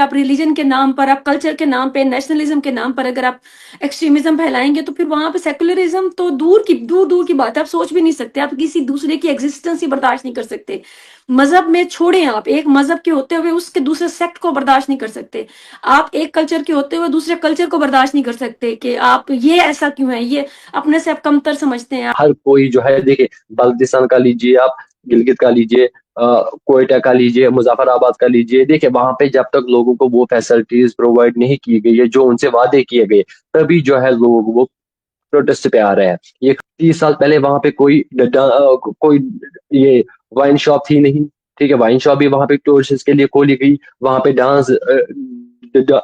आप रिलीजन के नाम पर, आप कल्चर के नाम पे, नेशनलिज्म के नाम पर अगर आप एक्सट्रीमिज्म फैलाएंगे तो फिर वहां पे सेकुलरिज्म तो दूर दूर की बात है, आप सोच भी नहीं सकते, आप किसी दूसरे की एग्जिस्टेंस ही बर्दाश्त नहीं कर सकते। मजहब में छोड़ें, आप एक मजहब के होते हुए उसके दूसरे सेक्ट को बर्दाश्त नहीं कर सकते, आप एक कल्चर के होते हुए दूसरे कल्चर को बर्दाश्त नहीं कर सकते कि आप ये ऐसा क्यों है, ये अपने से आप कमतर समझते हैं। हर कोई जो है, देखिए बल्तिस्तान का लीजिए, आप गिलगित का लीजिए, कोयटा का लीजिए, मुजफ्फराबाद का लीजिए, देखिए वहां पे जब तक लोगों को वो फैसिलिटीज प्रोवाइड नहीं की गई है जो उनसे वादे किए गए, तभी जो है लोग वो प्रोटेस्ट पे आ रहे हैं। ये 30 साल पहले वहां पे कोई ये वाइन शॉप थी नहीं, ठीक है, वाइन शॉप भी वहां पे टूरिस्ट के लिए खोली गई, वहां पे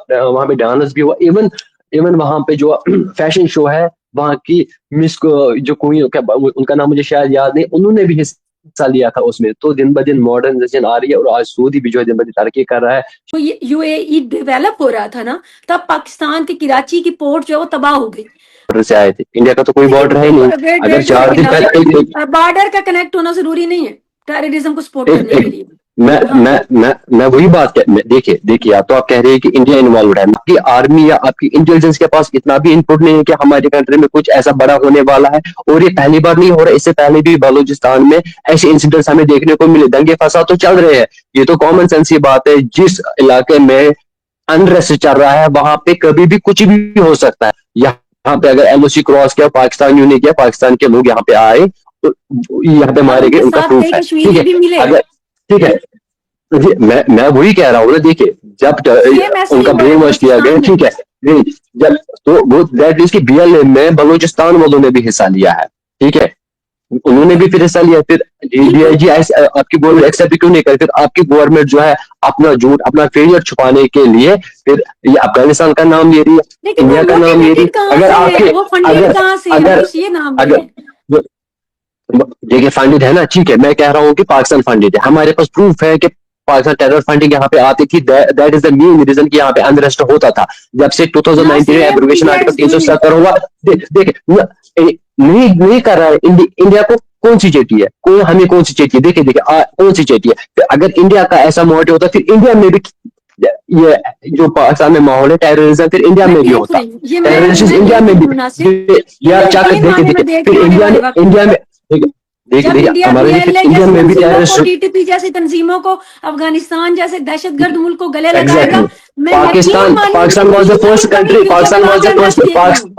वहां पे डांस भी हुआ, इवन इवन वहां पे जो फैशन शो है, वहां की मिस जो कोई उनका नाम मुझे शायद याद नहीं, उन्होंने भी हिस्सा लिया था उसमें। तो दिन ब दिन मॉडर्नाइजेशन आ रही है और आज सऊदी भी जो है दिन ब दिन तरक्की कर रहा है। तो ये यूएई डेवलप हो रहा था ना, तब पाकिस्तान की कराची की पोर्ट जो है वो तबाह हो गई। बॉर्डर से आए थे, इंडिया का तो कोई बॉर्डर है ही नहीं। वेट अगर वेट 4 दिन पहले बॉर्डर का कनेक्ट होना जरूरी नहीं है टेररिज्म को सपोर्ट एक करने एक के लिए। मैं हाँ, मैं वही बात देखिए देखिए, या तो आप कह रहे हैं कि इंडिया इन्वॉल्व है, आपकी आर्मी या आपकी इंटेलिजेंस के पास इतना भी इनपुट नहीं है कि हमारी कंट्री में कुछ ऐसा बड़ा होने वाला है। और ये पहली बार नहीं हो रहा, इससे पहले भी बलूचिस्तान में ऐसे इंसिडेंट्स हमें देखने को मिले, दंगे फसाद तो चल रहे हैं। ये तो कॉमन सेंस की बात है, जिस इलाके में अनरेस्ट चल रहा है वहां पे कभी भी कुछ भी हो सकता है। यहाँ पे अगर एलओसी क्रॉस किया, पाकिस्तान यूं नहीं किया, पाकिस्तान के लोग यहाँ पे आए तो यहाँ पे और मारे गए, उनके उनका साथ प्रूफ कई है, ठीक कश्मीरी है। भी मिले। अगर ठीक है, मैं वही कह रहा हूँ ना, देखिए जब सेम ऐसे ही उनका हुआ है ब्रेन वॉश किया गया, बलूचिस्तान में। ठीक है, नहीं, जब तो वो दैट मीन्स की बीएलए में बलूचिस्तान वालों ने भी हिस्सा लिया है, ठीक है, उन्होंने भी फिर हिस्सा लिया। फिर बिल्कुल, डीआईजी आपकी गवर्नमेंट एक्सेप्ट क्यों नहीं करे? फिर आपकी गवर्नमेंट जो है अपना झूठ, अपना फेलियर छुपाने के लिए फिर ये अफगानिस्तान का नाम ले रही है, लेकिन वो इंडिया का नाम ले रही मोटिवेटेड है। कहाँ अगर से है, आपके वो फंडेड अगर कहाँ से है, अगर बस ये नाम ले अगर रहे हैं। देखिए फंडेड है ना, ठीक है, मैं कह रहा हूँ कि पाकिस्तान फंडेड है, हमारे पास प्रूफ है कि पाकिस्तान टेरर फंडिंग यहाँ पे आती थी। That is the main reason कि यहाँ पे अनरेस्ट होता था। जब से ना 2019 में same abrogation India article is doing. 370 हुआ, देखिए नहीं नहीं कर रहा है इंडिया को कौन सी चेती है, कौन हमें कौन सी चेती है, देखिए देखिए कौन सी चेती है। फिर अगर इंडिया का ऐसा मोटिव होता फिर इंडिया में भी ये जो पाकिस्तान में माहौल है टेररिज्म, फिर इंडिया मैं में भी देख होता, रही हूँ ये, टेररिस्ट मैं इंडिया देख में रही भी। हूँ नासिर, ये आप चाक यकीन देखिए माने मैं देखिए देख रही फिर हूँ आने इंडिया वाले ने वक्त में, इंडिया में देखिए जब देखिए इंडिया हमारा जी, फिर बीएलए इंडिया जैसी में भी तंजीमों को, टेररिस्ट। टीटीपी जैसी तंजीमों को, अफगानिस्तान जैसे दहशतगर्द मुल्क को गले एग्जैक्टली, लगाएगा, मैं यकीन पाकिस्तान मानिए पाकिस्तान कि वाज द मुझे फर्स्ट कभी कंट्री, फ्यूचर में वहां पे अनरेस्ट देख रही हूँ।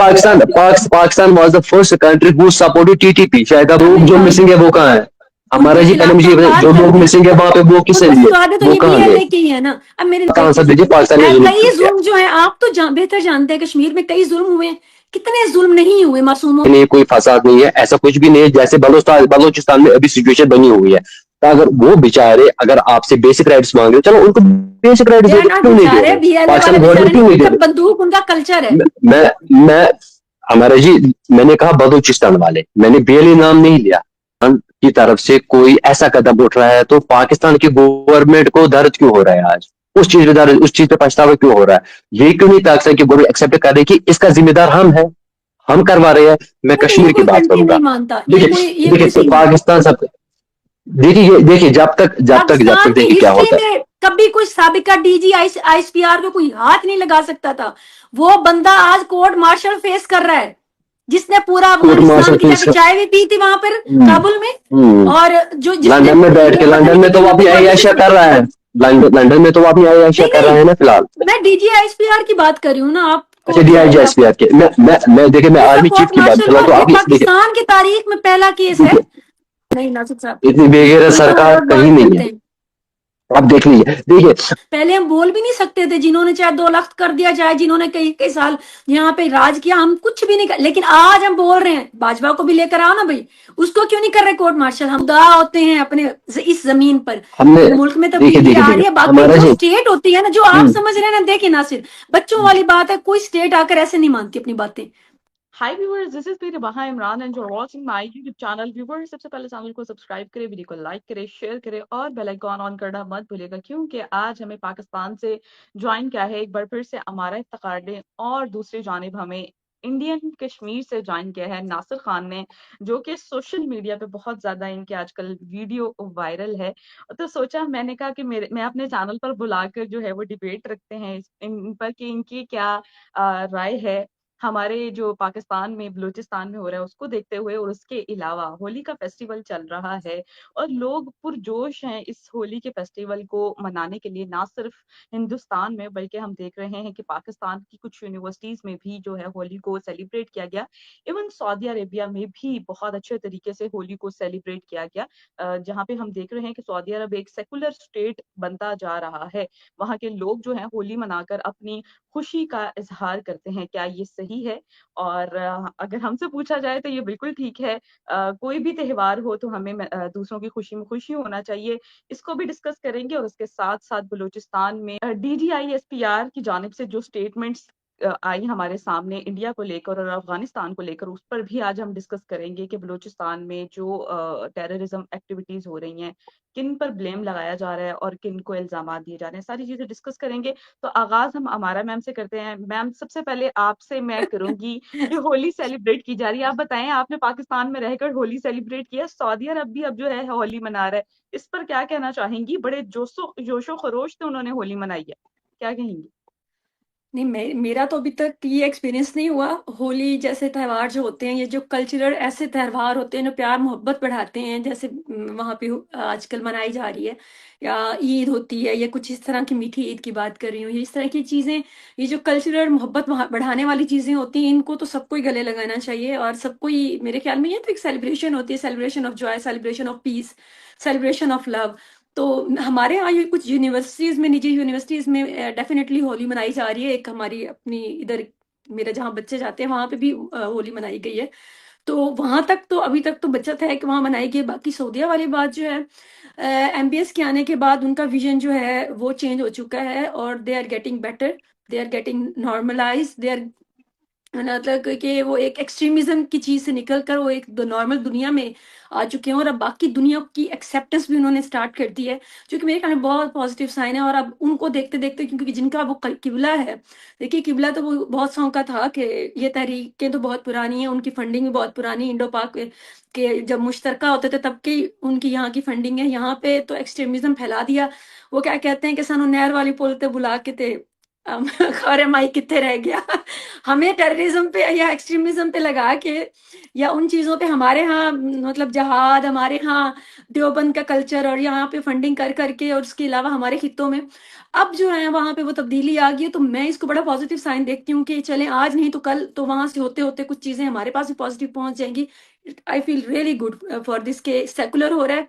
Pakistan was the first country who supported TTP. शायद अब लोग जो अमेरिका मिसिंग है वो कहाँ है? हमारा उनके जी पहले खिलाफ मुझे ये बताइए, कंपाल जो कर लोग दिया, मिसिंग है वहां पे वो और किसने लिए, फसवादे तो वो ये कहाँ गए? बीएलए की है ना। अब मेरे का आंसर दीजिए, पाकिस्तान ने जुल्म कई क्यों किया? जुल्म जो है, आप तो बेहतर जानते हैं, कश्मीर में कई जुल्म हुए, कितने जुल्म नहीं हुए मासूमों। नहीं, कोई फसाद नहीं है, ऐसा कुछ भी नहीं है जैसे बलोचिस्तान में अभी सिचुएशन बनी हुई है। तो अगर वो बेचारे अगर आपसे बेसिक राइट्स मांग रहे हो, चलो उनको बेसिक राइट्स दे दे आर दो, नॉट क्यों नहीं दे बेचारे, रहे? बीएलए वाले पाकिस्तान बेचारे गवर्नमेंट नहीं, क्यों नहीं दे उनका रही? बंदूक उनका कल्चर है। मैं हमारा जी, मैंने कहा बलूचिस्तान वाले, मैंने बेली नाम नहीं लिया। पाकिस्तान की तरफ से कोई ऐसा कदम उठ रहा है तो पाकिस्तान की गवर्नमेंट को दर्द क्यों हो रहा है आज? उस चीज पे दर्द, उस चीज पे पछतावा क्यों हो रहा है? ये क्यों नहीं पाकिस्तान की गवर्नमेंट एक्सेप्ट कर रही कि इसका जिम्मेदार हम करवा रहे हैं? मैं ये कश्मीर की कोई बात कंट्री करूंगा। नहीं मानता, ये देखिए कोई देखिए सी पाकिस्तान सब, देखिए जब तक पाकिस्तान की देखिए क्या हिस्ट्री होता है। में कभी कोई साबिका डीजी आईएसपीआर पे कोई हाथ नहीं लगा सकता था। वो बंदा आज कोर्ट मार्शल फेस कर रहा है, जिसने पूरा कोर्ट अफगानिस्तान मार्शल की फीस। जाके चाय भी पी थी वहां पर काबुल में, और जो जिसने लंदन में बैठ ये के, पता लंदन नहीं में तो कितनी वो लंबी अपनी अय्याशियां कॉन्वर्सेशन। कर रहा है। लंदन में तो वो अपनी अय्याशियां नहीं कर रहा नहीं, है ना फिलहाल। मैं डीजी आईएसपीआर की बात कर रही हूँ ना, अच्छा, आपको डीआईजी शायद आप एसपीआर के, मैं देखिए, मैं उसका आर्मी चीफ कोर्ट की बात मार्शल कर रहा हुआ, हूँ, तो ये आप देखिए पाकिस्तान की तारीख में पहला केस है। देखिए, नहीं नासिर साहब, इतनी बेगैरत चलो हम सरकार और कहीं बात नहीं करते है। हैं। आप देख लीजिए, देखिए पहले हम बोल भी नहीं सकते थे, जिन्होंने चाहे 2 लाख कर दिया, चाहे जिन्होंने कई कई साल यहाँ पे राज किया, हम कुछ भी नहीं कर, लेकिन आज हम बोल रहे हैं भाजपा को भी लेकर आओ ना भाई, उसको क्यों नहीं कर रहे कोर्ट मार्शल? हम खुदा होते हैं अपने इस जमीन पर, हमने, मुल्क में देखिए तब्दीली देखिए आ रही देखिए है, बाकी हमारा जो जी। स्टेट होती है ना, जो आप समझ रहे हैं ना, देखिए नासिर, बच्चों वाली बात है, कोई स्टेट आकर ऐसे नहीं मानती अपनी बातें। हाय व्यूअर्स, दिस इज मेरे बहा Imran and you are watching my YouTube channel. Viewers, सबसे पहले चैनल को सब्सक्राइब करें, वीडियो को लाइक करें, शेयर करें और बेल आइकॉन ऑन करना मत भूलिएगा, क्योंकि आज हमें पाकिस्तान से ज्वाइन किया है एक बार फिर से अमारा इफ्तिखार डे, और दूसरी जानिब हमें इंडियन कश्मीर से ज्वाइन किया है नासिर खान ने, जो कि सोशल मीडिया पे बहुत ज्यादा इनके आजकल वीडियो वायरल है। तो सोचा, मैंने कहा कि मैं अपने चैनल पर बुलाकर जो है वो डिबेट रखते हैं इन पर कि इनकी क्या राय है हमारे जो पाकिस्तान में बलूचिस्तान में हो रहा है उसको देखते हुए। और उसके अलावा होली का फेस्टिवल चल रहा है और लोग पुरजोश हैं इस होली के फेस्टिवल को मनाने के लिए, ना सिर्फ हिंदुस्तान में बल्कि हम देख रहे हैं कि पाकिस्तान की कुछ यूनिवर्सिटीज में भी जो है होली को सेलिब्रेट किया गया। इवन सऊदी अरेबिया में भी बहुत अच्छे तरीके से होली को सेलिब्रेट किया गया, जहाँ पे हम देख रहे हैं कि सऊदी अरब एक सेकुलर स्टेट बनता जा रहा है। वहाँ के लोग जो हैं होली मनाकर अपनी खुशी का इजहार करते हैं। क्या ये सही है? और अगर हमसे पूछा जाए तो ये बिल्कुल ठीक है। कोई भी त्योहार हो तो हमें दूसरों की खुशी में खुशी होना चाहिए। इसको भी डिस्कस करेंगे और उसके साथ साथ बलूचिस्तान में DGISPR की जानिब से जो स्टेटमेंट्स आई हमारे सामने इंडिया को लेकर और अफगानिस्तान को लेकर, उस पर भी आज हम डिस्कस करेंगे कि बलूचिस्तान में जो टेररिज्म एक्टिविटीज हो रही हैं, किन पर ब्लेम लगाया जा रहा है और किन को इल्जाम दिए जा रहे हैं, सारी चीजें डिस्कस करेंगे। तो आगाज हम अमारा मैम से करते हैं। मैम, सबसे पहले आपसे मैं करूंगी कि होली सेलिब्रेट की जा रही है, आप बताएं, आपने पाकिस्तान में रहकर होली सेलिब्रेट किया, सऊदी अरब भी अब जो है होली मना रहा है, इस पर क्या कहना चाहेंगी? बड़े जोशो खरोश से उन्होंने होली मनाई है, क्या कहेंगी? नहीं, मेरा तो अभी तक ये एक्सपीरियंस नहीं हुआ। होली जैसे त्योहार जो होते हैं, ये जो कल्चरल ऐसे त्योहार होते हैं जो प्यार मोहब्बत बढ़ाते हैं, जैसे वहाँ पे आजकल मनाई जा रही है, या ईद होती है, या कुछ इस तरह की मीठी ईद की बात कर रही हूँ, ये इस तरह की चीज़ें, ये जो कल्चरल मोहब्बत बढ़ाने वाली चीज़ें होती हैं, इनको तो सबको ही गले लगाना चाहिए। और सबको ही, मेरे ख्याल में, ये तो एक सेलिब्रेशन होती है, celebration of Joy, celebration of peace, celebration of love. तो हमारे यहाँ ये कुछ यूनिवर्सिटीज में, निजी यूनिवर्सिटीज में डेफिनेटली होली मनाई जा रही है। एक हमारी अपनी इधर, मेरे जहाँ बच्चे जाते हैं वहां पे भी होली मनाई गई है। तो वहां तक तो अभी तक तो बचत है कि वहां मनाई गई। बाकी सऊदीया वाली बात जो है, MBS के आने के बाद उनका विजन जो है वो चेंज हो चुका है, और they are getting better, they are getting normalise, they are, मतलब कि वो एक एक्सट्रीमिज्म की चीज से निकल कर वो एक नॉर्मल दुनिया में आ चुके हैं, और अब बाकी दुनिया की एक्सेप्टेंस भी उन्होंने स्टार्ट कर दी है, जो कि मेरे ख्याल में बहुत पॉजिटिव साइन है। और अब उनको देखते देखते, क्योंकि जिनका वो किबला है, देखिए किबला तो वो बहुत सौ का था कि ये तहरीकें तो बहुत पुरानी है, उनकी फंडिंग भी बहुत पुरानी, इंडो पाक के जब मुश्तरका होते थे तब की उनकी यहाँ की फंडिंग है। यहाँ पे तो एक्सट्रीमिज्म फैला दिया। वो क्या कहते हैं कि सानू नहर वाली पुल ते बुला के ते खरे माई कितने रह गया। हमें टेररिज्म पे या एक्सट्रीमिज्म पे लगा के, या उन चीजों पे हमारे यहाँ, मतलब जहाद, हमारे यहाँ देवबंद का कल्चर, और यहाँ पे फंडिंग कर करके, और उसके अलावा हमारे खित्तों में अब जो है वहां पे वो तब्दीली आ गई है। तो मैं इसको बड़ा पॉजिटिव साइन देखती हूँ कि चले आज नहीं तो कल तो वहां से होते होते कुछ चीजें हमारे पास भी पॉजिटिव पहुंच जाएंगी। I feel really good for this के सेकुलर हो रहा है।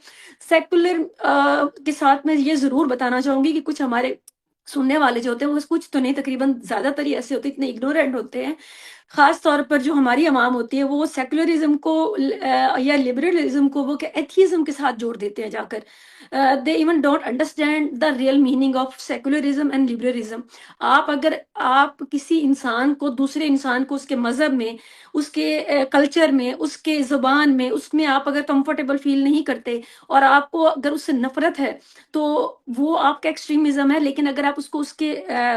सेकुलर के साथ मैं ये जरूर बताना चाहूंगी कि कुछ हमारे सुनने वाले जो होते हैं, वो कुछ तो नहीं, तकरीबन ज्यादातर ही ऐसे होते हैं, इतने इग्नोरेंट होते हैं, खास तौर पर जो हमारी अवाम होती है, वो सेकुलरिज्म को या लिबरलिज्म को वो एथिज्म के साथ जोड़ देते हैं जाकर। They even don't understand the real meaning of secularism and liberalism. आप किसी इंसान को, दूसरे इंसान को, उसके मजहब में, उसके कल्चर में, उसके जुबान में, उसमें आप अगर कंफर्टेबल फील नहीं करते, और आपको अगर उससे नफरत है, तो वो आपका एक्सट्रीमिज्म है। लेकिन अगर आप उसको उसके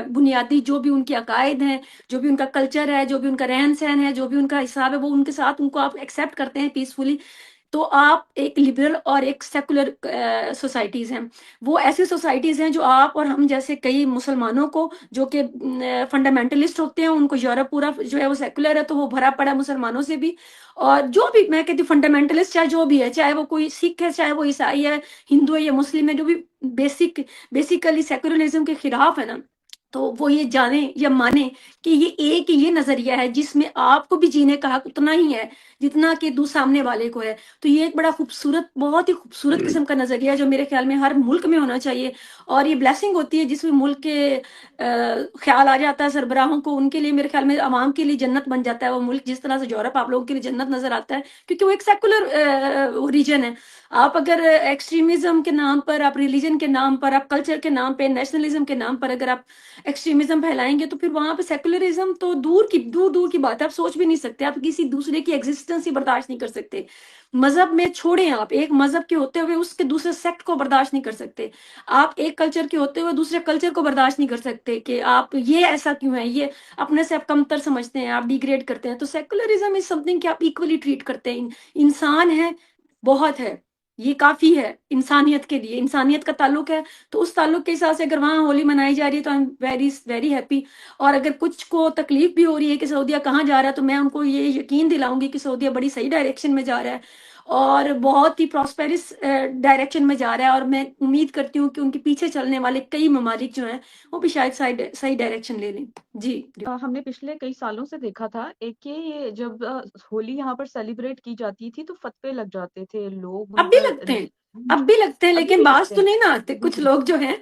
बुनियादी जो भी उनके अकायद हैं, जो भी उनका कल्चर है, जो भी उनका रहन सहन है, जो भी उनका हिसाब है, वो उनके साथ उनको आप एक्सेप्ट करते हैं पीसफुली, तो आप एक लिबरल और एक सेकुलर सोसाइटीज हैं। वो ऐसी सोसाइटीज हैं जो आप और हम जैसे कई मुसलमानों को, जो कि फंडामेंटलिस्ट होते हैं, उनको यूरोप पूरा जो है वो सेकुलर है, तो वो भरा पड़ा मुसलमानों से भी। और जो भी, मैं कहती हूँ फंडामेंटलिस्ट चाहे जो भी है, चाहे वो कोई सिख है, चाहे वो ईसाई है, हिंदू है या मुस्लिम है, जो भी बेसिकली सेकुलरिज्म के खिलाफ है ना, तो वो ये जाने या माने कि ये एक ये नजरिया है जिसमें आपको भी जीने का हक उतना ही है जितना कि सामने वाले को है। तो ये एक बड़ा खूबसूरत, बहुत ही खूबसूरत किस्म का नजरिया है, जो मेरे ख्याल में हर मुल्क में होना चाहिए। और ये ब्लेसिंग होती है जिसमें मुल्क के ख्याल आ जाता है सरबराहों को, उनके लिए, मेरे ख्याल में आवाम के लिए जन्नत बन जाता है वो मुल्क। जिस तरह से यूरोप आप लोगों के लिए जन्नत नजर आता है, क्योंकि वो एक सेकुलर रीजन है। आप अगर एक्सट्रीमिज्म के नाम पर, आप रिलीजन के नाम पर, आप कल्चर के नाम पे, नेशनलिज्म के नाम पर अगर आप एक्सट्रीमिज्म फैलाएंगे तो फिर वहां पे सेकुलरिज्म तो दूर दूर की बात है, आप सोच भी नहीं सकते, आप किसी दूसरे की एग्जिस्टेंस ही बर्दाश्त नहीं कर सकते। मजहब में छोड़ें, आप एक मजहब के होते हुए उसके दूसरे सेक्ट को बर्दाश्त नहीं कर सकते, आप एक कल्चर के होते हुए दूसरे कल्चर को बर्दाश्त नहीं कर सकते कि आप ये ऐसा क्यों है, ये अपने से आप कमतर समझते हैं, आप डिग्रेड करते हैं। तो सेकुलरिज्म इज समथिंग कि आप इक्वली ट्रीट करते हैं, इंसान है, बहुत है, ये काफी है इंसानियत के लिए, इंसानियत का ताल्लुक है। तो उस ताल्लुक के हिसाब से अगर वहाँ होली मनाई जा रही है तो I am very very happy. और अगर कुछ को तकलीफ भी हो रही है कि सऊदीया कहाँ जा रहा है, तो मैं उनको ये यकीन दिलाऊंगी कि सऊदीया बड़ी सही डायरेक्शन में जा रहा है और बहुत ही प्रॉस्पेरस डायरेक्शन में जा रहा है। और मैं उम्मीद करती हूँ कि उनके पीछे चलने वाले कई ममालिक जो हैं वो भी शायद सही डायरेक्शन ले लें। जी। हमने पिछले कई सालों से देखा था एक कि ये जब होली यहाँ पर सेलिब्रेट की जाती थी तो फतवे लग जाते थे, लोग उन अब भी पर लगते हैं, अब भी लगते हैं, अभी लेकिन भी बाज लगते तो हैं। नहीं ना आते कुछ जी, लोग जो हैं।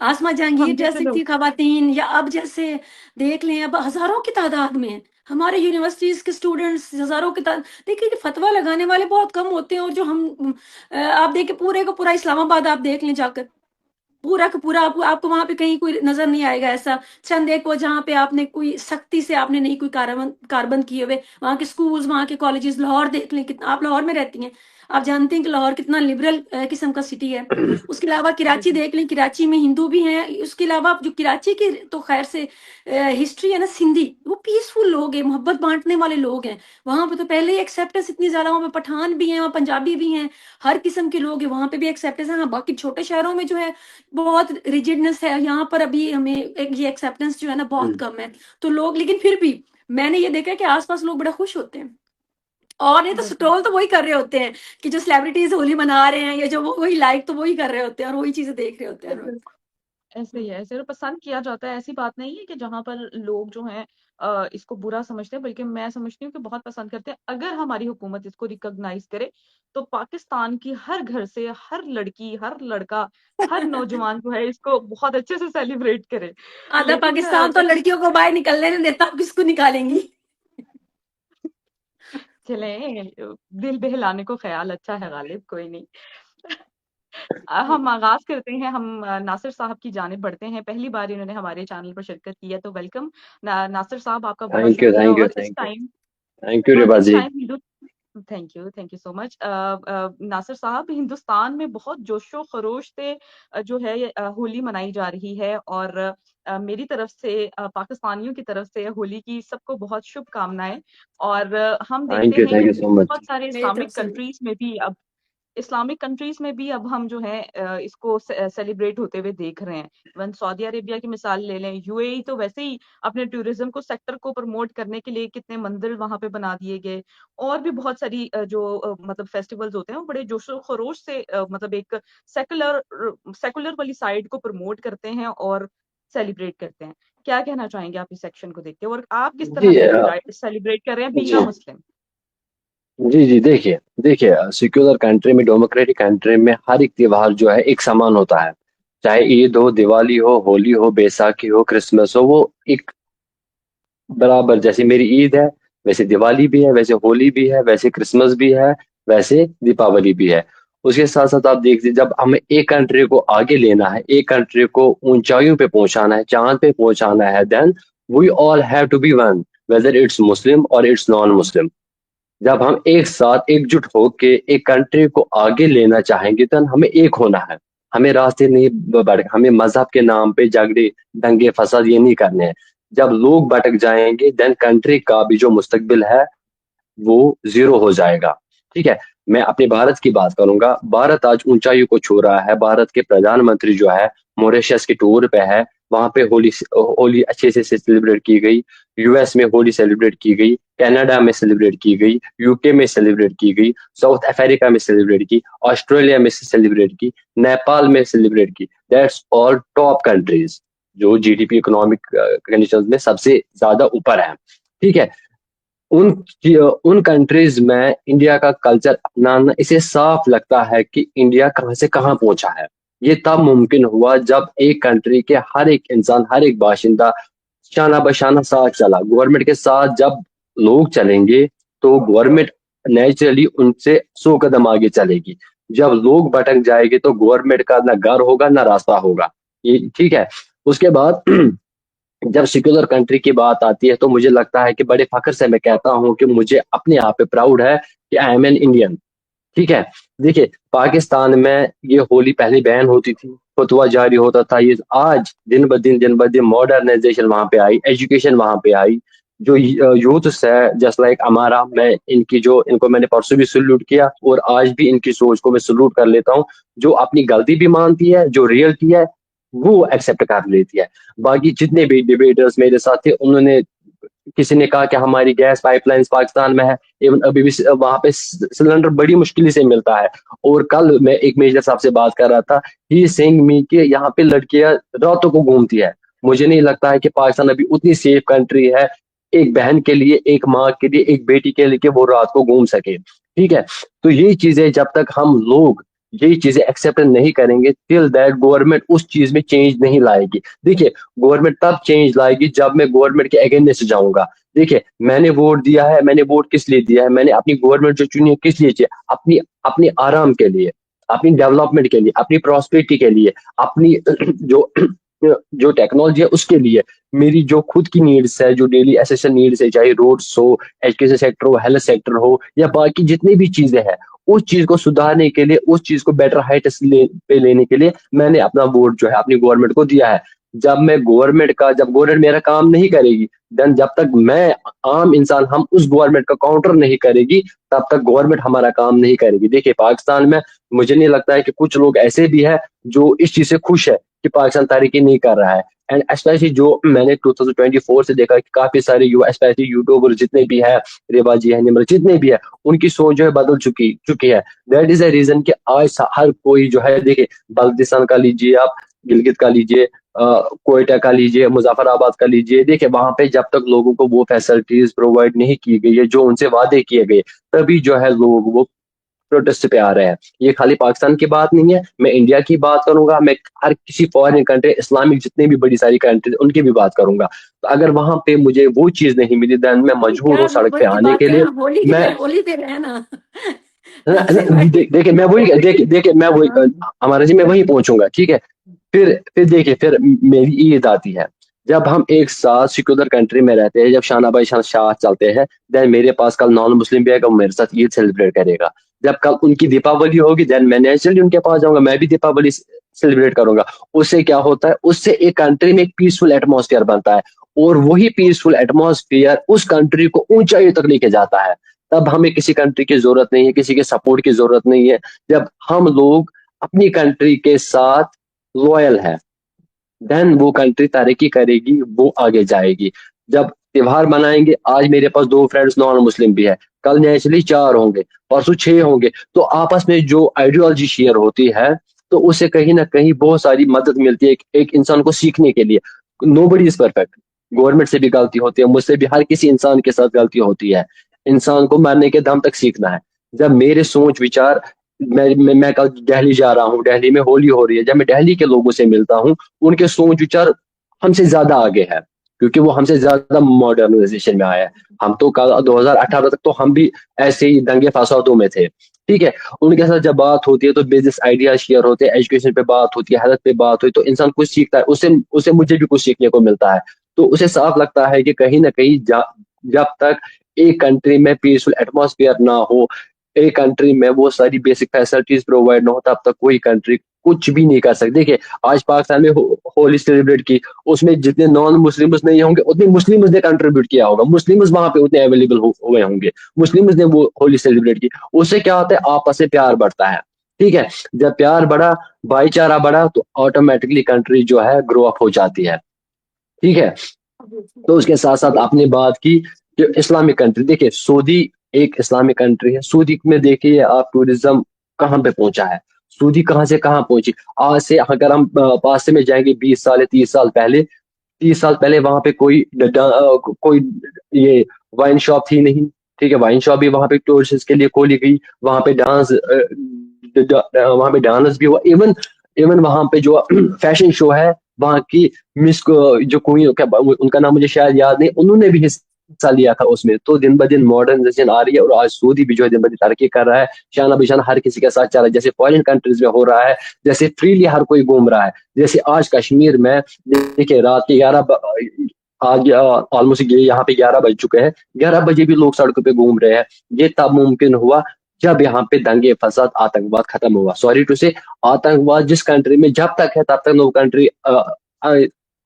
आसमा जहांगीर हम जैसे जैसी थी लोग। खवातीन, या अब जैसे देख लें अब हजारों की तादाद में हमारे यूनिवर्सिटीज के स्टूडेंट्स हजारों की तादाद। देखिए कि फतवा लगाने वाले बहुत कम होते हैं, और जो हम आप देखिए पूरे को पूरा इस्लामाबाद आप देख लें जाकर, पूरा का पूरा आपको वहां पे कहीं कोई नजर नहीं आएगा ऐसा। चंद एक वो जहाँ पे आपने कोई सख्ती से आपने नहीं कोई कारबंद किए हुए वहां के स्कूल्स, वहां के कॉलेजेस। लाहौर देख लें, कितना आप लाहौर में रहती हैं, आप जानते हैं कि लाहौर कितना लिबरल किस्म का सिटी है। उसके अलावा कराची बिल्कुल। देख लें, कराची में हिंदू भी हैं। उसके अलावा आप जो कराची की तो खैर से हिस्ट्री है ना, सिंधी वो पीसफुल लोग हैं, मोहब्बत बांटने वाले लोग हैं। वहां पे तो पहले ही एक्सेप्टेंस इतनी ज्यादा, वहां पे पठान भी हैं, वहाँ पंजाबी भी हैं, हर किस्म के लोग हैं, वहां पे भी एक्सेप्टेंस है। हाँ, बाकी छोटे शहरों में जो है बहुत रिजिडनेस है, यहाँ पर अभी हमें ये एक्सेप्टेंस जो है ना बहुत कम है। तो लोग, लेकिन फिर भी मैंने ये देखा है कि आसपास लोग बड़ा खुश होते हैं। और नहीं तो बिल्कुल। स्ट्रोल तो वही कर रहे होते हैं कि जो सेलिब्रिटीज होली मना रहे हैं, या जो वो वही लाइक तो वही कर रहे होते हैं और वही चीजें देख रहे होते हैं। बिल्कुल ऐसे ही है, ऐसे और पसंद किया जाता है। ऐसी बात नहीं है कि जहां पर लोग जो हैं इसको बुरा समझते हैं, बल्कि मैं समझती हूँ कि बहुत पसंद करते हैं। अगर हमारी हुकूमत इसको रिकॉग्नाइज करे तो पाकिस्तान की हर घर से हर लड़की, हर लड़का, हर नौजवान जो है इसको बहुत अच्छे से सेलिब्रेट करे। आधा लेकिन पाकिस्तान तो कहीं लड़कियों को बाहर निकलने नहीं देता, आप किसको निकालेंगी? चले दिल बहलाने को ख्याल अच्छा है गालिब, कोई नहीं। हम आगाज करते हैं, हम नासिर साहब की जानिब बढ़ते हैं। पहली बार इन्होंने हमारे चैनल पर शिरकत की है, तो वेलकम नासिर साहब, आपका बहुत थैंक यू, शुक्रिया। थैंक यू, और इस thank you, time, thank you और रिबा इस जी। टाइम हिंदू thank you so much. Nasir साहब, हिंदुस्तान में बहुत जोशो खरोश से जो है ये, होली मनाई जा रही है। और मेरी तरफ से पाकिस्तानियों की तरफ से होली की सबको बहुत शुभकामनाएं। और हम देखते हैं थैंक कि यू सो मच। बहुत सारे मेरी तरफ से भी। इस्लामिक कंट्रीज में भी अब हम जो है इसको सेलिब्रेट होते हुए देख रहे हैं। इवन सऊदी अरेबिया की मिसाल ले लें, यूएई तो वैसे ही अपने टूरिज्म को, सेक्टर को प्रमोट करने के लिए कितने मंदिर वहां पे बना दिए गए। और भी बहुत सारी जो मतलब फेस्टिवल्स होते हैं वो बड़े जोशो खरोश से मतलब एक सेकुलर सेकुलर वाली साइड को प्रमोट करते हैं और सेलिब्रेट करते हैं। क्या कहना चाहेंगे आप इस सेक्शन को देख के, और आप किस तरह जी सेलिब्रेट कर रहे हैं बीइंग जी अ मुस्लिम? जी जी, देखिए देखिए, सेक्युलर कंट्री में, डेमोक्रेटिक कंट्री में हर एक त्योहार जो है एक समान होता है। चाहे ईद हो, दिवाली हो, होली हो, बैसाखी हो, क्रिसमस हो, वो एक बराबर। जैसे मेरी ईद है वैसे दिवाली भी है, वैसे होली भी है, वैसे क्रिसमस भी है, वैसे दीपावली भी है। उसके साथ साथ आप देखिए, जब हमें एक कंट्री को आगे लेना है, एक कंट्री को ऊंचाइयों पे पहुंचाना है, चांद पे पहुंचाना है, then we all have to be one, whether it's Muslim or it's non Muslim. जब हम एक साथ एकजुट होके एक कंट्री को आगे लेना चाहेंगे तो हमें एक होना है। हमें रास्ते नहीं बढ़, हमें मजहब के नाम पे झगड़े, दंगे फसाद ये नहीं करने हैं। जब लोग भटक जाएंगे देन कंट्री का भी जो मुस्तकबिल है वो जीरो हो जाएगा। ठीक है। मैं अपने भारत की बात करूंगा। भारत आज ऊंचाइयों को छू रहा है। भारत के प्रधानमंत्री जो है मॉरिशस के टूर पे है। वहां पे होली होली अच्छे से सेलिब्रेट की गई। यूएस में होली सेलिब्रेट की गई, कनाडा में सेलिब्रेट की गई, यूके में सेलिब्रेट की गई, साउथ अफ्रीका में सेलिब्रेट की, ऑस्ट्रेलिया में सेलिब्रेट की, नेपाल में सेलिब्रेट की। दैट्स ऑल टॉप कंट्रीज जो जीडीपी इकोनॉमिक कंडीशंस में सबसे ज्यादा ऊपर है। ठीक है। उन उन कंट्रीज में इंडिया का कल्चर अपनाना, इसे साफ लगता है कि इंडिया कहाँ से कहाँ पहुंचा है। ये तब मुमकिन हुआ जब एक कंट्री के हर एक इंसान, हर एक बाशिंदा शाना बशाना साथ चला। गवर्नमेंट के साथ जब लोग चलेंगे तो गवर्नमेंट नेचुरली उनसे 100 कदम आगे चलेगी। जब लोग भटक जाएंगे तो गवर्नमेंट का ना घर होगा ना रास्ता होगा। ये ठीक है। उसके बाद जब सेक्युलर कंट्री की बात आती है तो मुझे लगता है कि बड़े फख्र से मैं कहता हूँ कि मुझे अपने आप पे प्राउड है कि आई एम एन इंडियन। ठीक है। देखिए, पाकिस्तान में ये होली पहले बैन होती थी, फतवा जारी होता था, ये आज दिन ब दिन मॉडर्नाइजेशन वहां पे आई, एजुकेशन वहां पे आई। जो यूथ्स है जस्ट लाइक हमारा, मैं इनकी जो इनको मैंने परसों भी सल्यूट किया और आज भी इनकी सोच को मैं सल्यूट कर लेता हूँ। जो अपनी गलती भी मानती है, जो रियलिटी है वो एक्सेप्ट कर लेती है। बाकी जितने भी डिबेटर्स मेरे साथ थे, उन्होंने, किसी ने कहा कि हमारी गैस पाइपलाइंस पाकिस्तान में है, इवन अभी भी वहां पे सिलेंडर बड़ी मुश्किल से मिलता है। और कल मैं एक मेजर साहब से बात कर रहा था, ही सेइंग मी कि यहाँ पे लड़कियां रातों को घूमती है। मुझे नहीं लगता है कि पाकिस्तान अभी उतनी सेफ कंट्री है एक बहन के लिए, एक माँ के लिए, एक बेटी के लिए कि वो रात को घूम सके। ठीक है। तो यही चीजें जब तक हम लोग यही चीजें एक्सेप्ट नहीं करेंगे, टिल दैट गवर्नमेंट उस चीज में चेंज नहीं लाएगी। देखिए, गवर्नमेंट तब चेंज लाएगी जब मैं गवर्नमेंट के अगेंस्ट जाऊंगा। देखिए, मैंने वोट दिया है, मैंने वोट किस लिए दिया है, मैंने अपनी गवर्नमेंट जो चुनी है किस लिए चाहिए, अपनी अपनी आराम के लिए, अपनी डेवलपमेंट के लिए, अपनी प्रॉस्पेरिटी के लिए, अपनी जो जो टेक्नोलॉजी है उसके लिए। मेरी जो खुद की नीड्स है, जो डेली एसेंशियल नीड्स है, चाहे रोड्स हो, एजुकेशन सेक्टर हो, हेल्थ सेक्टर हो, या बाकी जितनी भी चीजें हैं, उस चीज को सुधारने के लिए, उस चीज को बेटर हाइट पे लेने के लिए मैंने अपना वोट जो है अपनी गवर्नमेंट को दिया है। जब गवर्नमेंट मेरा काम नहीं करेगी, देन जब तक मैं आम इंसान हम उस गवर्नमेंट का काउंटर नहीं करेगी, तब तक गवर्नमेंट हमारा काम नहीं करेगी। देखिए, पाकिस्तान में मुझे नहीं लगता है कि कुछ लोग ऐसे भी है जो इस चीज से खुश है कि पाकिस्तान तरक्की नहीं कर रहा है। एंड स्पेशली जो मैंने 2024 से देखा कि काफी सारे युवा, स्पेशली यूट्यूबर जितने भी है, रेबा जी है, निमर जितने भी है, उनकी सोच जो है बदल चुकी चुकी है। दैट इज अ रीजन कि आज हर कोई जो है, देखिए, बल्दिस्तान का लीजिए आप, गिलगित का लीजिए, कोयटा का लीजिए, मुजफ्फराबाद का लीजिए, देखिए वहां पे जब तक लोगों को वो फैसिलिटीज प्रोवाइड नहीं की गई है जो उनसे वादे किए गए, तभी जो है लोग वो प्रोटेस्ट पे आ रहे हैं। ये खाली पाकिस्तान की बात नहीं है, मैं इंडिया की बात करूंगा, मैं हर किसी फॉरेन कंट्री, इस्लामिक जितने भी बड़ी सारी कंट्री उनकी भी बात करूंगा। तो अगर वहां पे मुझे वो चीज नहीं मिली, देन मैं मजबूर हूँ यार सड़क पे वही आने बात के है लिए। ना, होली के मैं दिन होली पे रहना। आपसे देखिए मैं वही, देखिए मैं वही, हाँ। हमारा जी मैं वही पहुंचूंगा। ठीक है। फिर देखिए, फिर मेरी ईद आती है। जब हम एक साथ सिकुलर कंट्री में रहते हैं, जब शाना भाई शाह चलते हैं, देन मेरे पास कल नॉन मुस्लिम भी आएगा, वो मेरे साथ ईद सेलिब्रेट करेगा। जब कल उनकी दीपावली होगी, देन मैं नेचुरली उनके पास जाऊंगा, मैं भी दीपावली सेलिब्रेट करूंगा। उससे क्या होता है, उससे एक कंट्री में एक पीसफुल एटमोसफियर बनता है, और वही पीसफुल एटमोसफियर उस कंट्री को ऊंचाई तक लेके जाता है। तब हमें किसी कंट्री की जरूरत नहीं है, किसी के सपोर्ट की जरूरत नहीं है। जब हम लोग अपनी कंट्री के साथ लॉयल है, देन वो कंट्री तरक्की करेगी, वो आगे जाएगी। जब त्योहार मनाएंगे, आज मेरे पास दो फ्रेंड्स नॉन मुस्लिम भी है, कल नेचुरली चार होंगे, परसों छह होंगे, तो आपस में जो आइडियोलॉजी शेयर होती है, तो उससे कहीं ना कहीं बहुत सारी मदद मिलती है एक इंसान को सीखने के लिए। Nobody is perfect, government से भी गलती होती है, मुझसे भी, हर किसी इंसान के साथ गलती होती है। इंसान को मरने के दम तक सीखना है। जब मेरे सोच विचार, मैं कल दिल्ली जा रहा हूँ, दिल्ली में होली हो रही है, जब मैं दिल्ली के लोगों से मिलता हूँ, उनके सोच विचार हमसे ज्यादा आगे है, क्योंकि वो हमसे ज्यादा मॉडर्नाइजेशन में आया है। हम तो कल 2018 तक तो हम भी ऐसे ही दंगे फसादों में थे। ठीक है। उनके साथ जब बात होती है तो बिजनेस आइडिया शेयर होते हैं, एजुकेशन पे बात होती है, हेल्थ पे बात होती है, तो इंसान कुछ सीखता है, उससे उससे मुझे भी कुछ सीखने को मिलता है। तो उसे साफ लगता है कि कहीं ना कहीं जब तक एक कंट्री में पीसफुल एटमोसफियर ना हो, एक कंट्री में वो सारी बेसिक फैसिलिटीज प्रोवाइड ना हो, तब तक कोई कंट्री कुछ भी नहीं कर सकती। देखिए, आज पाकिस्तान में होली सेलिब्रेट की, उसमें जितने नॉन मुस्लिम्स नहीं होंगे उतने मुस्लिम्स ने कंट्रीब्यूट किया होगा, मुस्लिम्स वहां पे उतने अवेलेबल हुए होंगे, मुस्लिम्स ने वो होली सेलिब्रेट की। उससे क्या होता है, आपस में प्यार बढ़ता है। ठीक है। जब प्यार बढ़ा, भाईचारा बढ़ा, तो ऑटोमेटिकली कंट्री जो है ग्रो अप हो जाती है। ठीक है। तो उसके साथ साथ आपने बात की कि इस्लामिक कंट्री, देखिए सऊदी एक इस्लामिक कंट्री है। सऊदी में देखिए आप, टूरिज्म कहाँ पे पहुंचा है, सऊदी कहाँ से कहाँ पहुंची। आज से अगर हम पास में जाएंगे 20 साल या 30 साल पहले, 30 साल पहले वहां पे कोई ये वाइन शॉप थी नहीं। ठीक है, वाइन शॉप भी वहां पे टूरिस्ट के लिए खोली गई। वहां पे वहां पे डांस भी हुआ। इवन इवन वहां पे जो फैशन शो है, वहां की मिस जो क्वीन, उनका नाम मुझे शायद याद नहीं, उन्होंने भी हिस्सा लिया था उसमें। तो दिन ब दिन मॉडर्नाइजेशन आ रही है, और आज सऊदी भी जो है दिन ब दिन तरक्की कर रहा है, शाना बिशाना हर किसी के साथ चल रहा है, जैसे फॉरेन कंट्रीज में हो रहा है, जैसे फ्रीली हर कोई घूम रहा है। जैसे आज कश्मीर में देखिए, रात के आज ऑलमोस्ट ये यहाँ पे 11 बज चुके हैं, 11 बजे भी लोग सड़कों पे घूम रहे हैं। ये तब मुमकिन हुआ जब यहाँ पे दंगे फसाद आतंकवाद खत्म हुआ। सॉरी टू से, आतंकवाद जिस कंट्री में जब तक है तब तक वो कंट्री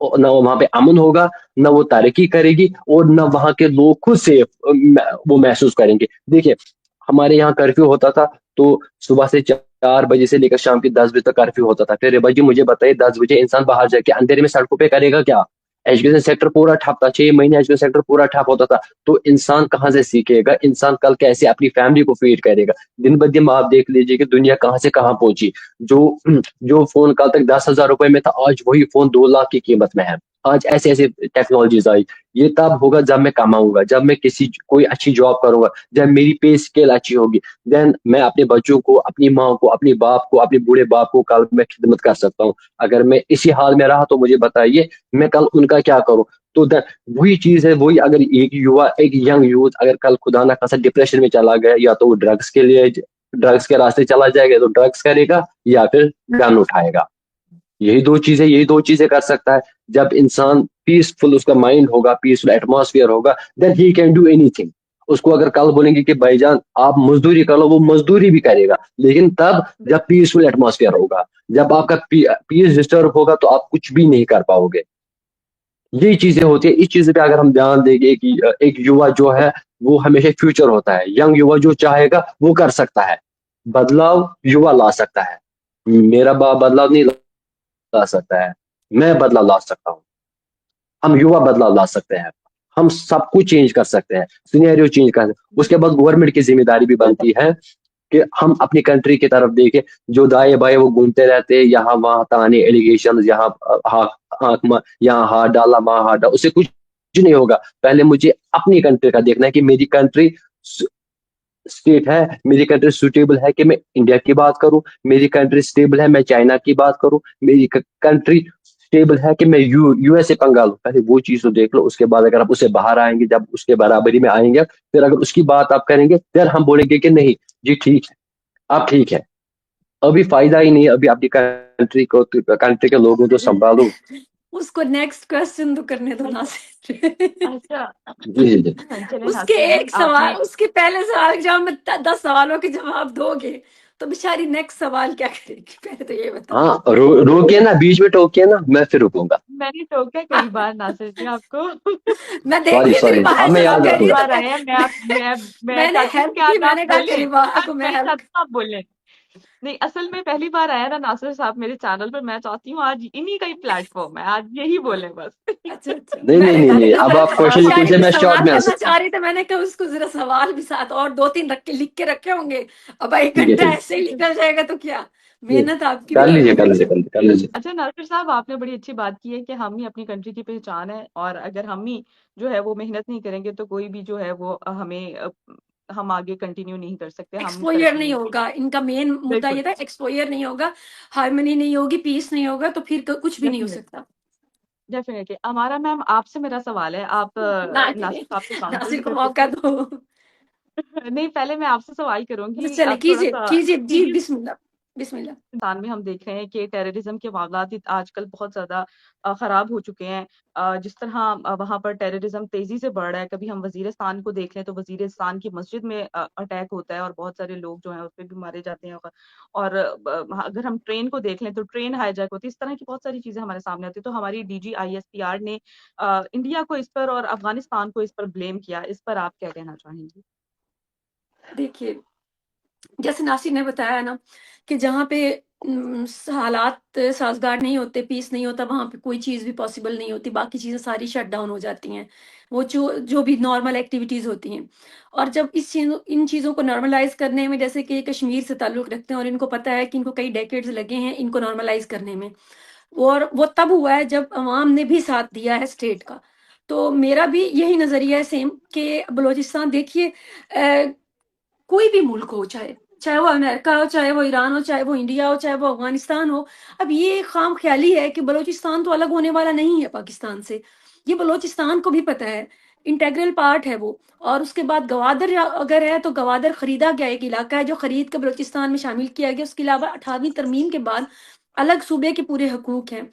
न वहां पे अमन होगा, न वो तरक्की करेगी, और न वहां के लोग खुद से वो महसूस करेंगे। देखिए, हमारे यहाँ कर्फ्यू होता था, तो सुबह से 4 बजे से लेकर शाम के 10 बजे तक कर्फ्यू होता था। फिर रेबा जी मुझे बताइए, 10 बजे इंसान बाहर जाके अंधेरे में सड़कों पे करेगा क्या? एजुकेशन सेक्टर पूरा ठप था, 6 महीने एजुकेशन सेक्टर पूरा ठप होता था। तो इंसान कहाँ से सीखेगा? इंसान कल कैसे अपनी फैमिली को फीड करेगा? दिन ब दिन आप देख लीजिए कि दुनिया कहाँ से कहाँ पहुंची। जो जो फोन कल तक 10,000 रुपए में था, आज वही फोन 2 लाख की कीमत में है। आज ऐसे ऐसे टेक्नोलॉजीज आई। ये तब होगा जब मैं कमाऊंगा, जब मैं कोई अच्छी जॉब करूंगा, जब मेरी पे स्केल अच्छी होगी। देन मैं अपने बच्चों को, अपनी माँ को, अपने बाप को, अपने बूढ़े बाप को कल मैं खिदमत कर सकता हूँ। अगर मैं इसी हाल में रहा तो मुझे बताइए मैं कल उनका क्या करूं? तो वही चीज है, वही अगर एक युवा, एक यंग यूथ अगर कल खुदा ना खासा डिप्रेशन में चला गया, या तो वो ड्रग्स के रास्ते चला जाएगा, तो ड्रग्स करेगा, या फिर गन उठाएगा। यही दो चीजें कर सकता है। जब इंसान पीसफुल, उसका माइंड होगा, पीसफुल एटमॉस्फेयर होगा, then he can do anything. उसको अगर कल बोलेंगे कि भाईजान आप मजदूरी कर लो, वो मजदूरी भी करेगा, लेकिन तब जब पीसफुल एटमॉस्फेयर होगा। जब आपका पीस डिस्टर्ब होगा तो आप कुछ भी नहीं कर पाओगे। यही चीजें होती है। इस चीज पे अगर हम ध्यान देंगे कि एक युवा जो है वो हमेशा फ्यूचर होता है। यंग युवा जो चाहेगा वो कर सकता है। बदलाव युवा ला सकता है। मेरा बाप बदलाव नहीं ला सकता है, मैं बदलाव ला सकता हूँ। हम युवा बदलाव ला सकते हैं। हम सब कुछ चेंज कर सकते हैं, सिनेरियो चेंज कर सकते हैं। उसके बाद गवर्नमेंट की जिम्मेदारी भी बनती है कि हम अपनी कंट्री की तरफ देखें। जो दाएं बाएं वो घूमते रहते हैं, यहाँ वहां ताने एलिगेशन, यहाँ यहाँ हाथ डाला, वहां हाथ डाला, उससे कुछ नहीं होगा। पहले मुझे अपनी कंट्री का देखना है कि मेरी कंट्री स्टेट है, मेरी कंट्री सुटेबल है कि मैं इंडिया की बात करूं, मेरी कंट्री स्टेबल है मैं चाइना की बात करूं, मेरी कंट्री स्टेबल है कि मैं यूएसए पंगा लूं। पहले वो चीज तो देख लो, उसके बाद अगर आप उससे बाहर आएंगे, जब उसके बराबरी में आएंगे, फिर अगर उसकी बात आप करेंगे, फिर हम बोलेंगे कि नहीं जी ठीक है, अब ठीक है। अभी फायदा ही नहीं, अभी अपनी कंट्री के लोगों को संभालो। उसको नेक्स्ट क्वेश्चन तो करने दो ना से। अच्छा। जी जी जी। चले उसके नासिर जी, एक सवाल, आपने उसके पहले सवाल के जवाब में 10 सवालों के जवाब दोगे तो बेचारी नेक्स्ट सवाल क्या करेगी? पहले तो ये बताओ। हाँ, रोकिए ना, बीच में टोकिए ना, मैं फिर रुकूंगा। मैंने टोका कई बार नासिर जी आपको। मैं देख सॉरी रही थी सॉरी, बाहर अब मैं से वो याद कह पहली रही है रखूंगा। तो बार आए हैं। मैं मैंने चाहती हूँ हेल्प कि की, आज आप मैंने कहा बोले। रिवा आज को मैं मैं ही हेल्प। चाहती हूँ आप बोले। नहीं, असल में पहली बार आया ना नासिर साहब मेरे चैनल पर। मैं चाहती हूँ आज इन्हीं का ही प्लेटफॉर्म है, आज यही बोले बस। अच्छा अच्छा, नहीं नहीं मैंने नहीं कहा नहीं, अब आप क्वेश्चन आप बेचारी कीजिए, भी मैं शॉर्ट सवाल में करना आंसर। चाह रही थी, मैंने कहा उसको जरा सवाल भी साथ और 2-3 रख के लिख के रखे होंगे। अब 1 ठीक है घंटा ठीक ऐसे ही निकल जाएगा तो क्या, है। मेहनत आपकी भी कर लीजिए लगेगी। कर लीजिए कर लीजिए कर लीजिए। अच्छा नासिर साहब, आपने बड़ी अच्छी बात की है कि हम ही अपनी कंट्री की पहचान है, और अगर हम ही जो है वो मेहनत नहीं करेंगे तो कोई भी जो है वो हम आगे कंटिन्यू नहीं कर सकते, हम एक्सपोयर तरक्की नहीं नहीं कर होगा, सकते। इनका मेन मुद्दा बिल्कुल। ये था, एक्सपोयर नहीं होगा, हार्मनी नहीं होगी, पीस नहीं होगा, तो फिर कुछ भी नहीं हो डेफिनेटली। सकता। डेफिनेटली। हमारा मैम आपसे मेरा सवाल है, आप ना नासिर करें, साहब को काउंटर नासिर को करते मौका थे। दो। नहीं, पहले मैं आपसे सवाल अच्छा करूंगी, चले, आप थोड़ा कीजिए सा कीजिए जी, सीरियस। बिस्मिल्लाह बिस्मिल्लाह। पाकिस्तान में हम देख रहे हैं कि टेररिज्म के मामलात आजकल बहुत ज़्यादा ख़राब हो चुके हैं। जिस तरह वहाँ पर टेररिज्म तेज़ी से बढ़ रहा है, कभी हम वज़ीरिस्तान को देख लें तो वज़ीरिस्तान की मस्जिद में अटैक होता है और बहुत सारे लोग जो हैं उस पे भी मारे जाते हैं। और अगर हम ट्रेन को देख लें तो ट्रेन हाईजैक होती है। इस तरह की बहुत सारी चीज़ें हमारे सामने आती हैं। तो हमारी डीजीआईएसपीआर ने इंडिया को इस पर और अफ़गानिस्तान को इस पर ब्लेम किया। इस पर आप क्या कहना चाहेंगी? देखिए, जैसे नासिर ने बताया ना कि जहाँ पे हालात साज़गार नहीं होते, पीस नहीं होता, वहाँ पे कोई चीज़ भी पॉसिबल नहीं होती, बाकी चीज़ें सारी शट डाउन हो जाती हैं। वो जो जो भी नॉर्मल एक्टिविटीज़ होती हैं, और जब इन चीज़ों को नॉर्मलाइज़ करने में, जैसे कि ये कश्मीर से ताल्लुक़ रखते हैं और इनको पता है कि इनको कई डेकेड्स लगे हैं इनको नॉर्मलाइज़ करने में, और वो तब हुआ है जब अवाम ने भी साथ दिया है स्टेट का। तो मेरा भी यही नज़रिया है सेम कि बलूचिस्तान देखिए, कोई भी मुल्क हो, चाहे वो अमेरिका हो, चाहे वो ईरान हो, चाहे वो इंडिया हो, चाहे वो अफ़गानिस्तान हो। अब ये ख़ामख़याली है कि बलूचिस्तान तो अलग होने वाला नहीं है पाकिस्तान से। ये बलूचिस्तान को भी पता है, इंटेग्रल पार्ट है वो। और उसके बाद गवादर अगर है तो गवादर खरीदा गया एक इलाका है जो खरीद के बलूचिस्तान में शामिल किया गया। उसके अलावा 18वीं तरमीम के बाद अलग सूबे के पूरे हकूक हैं।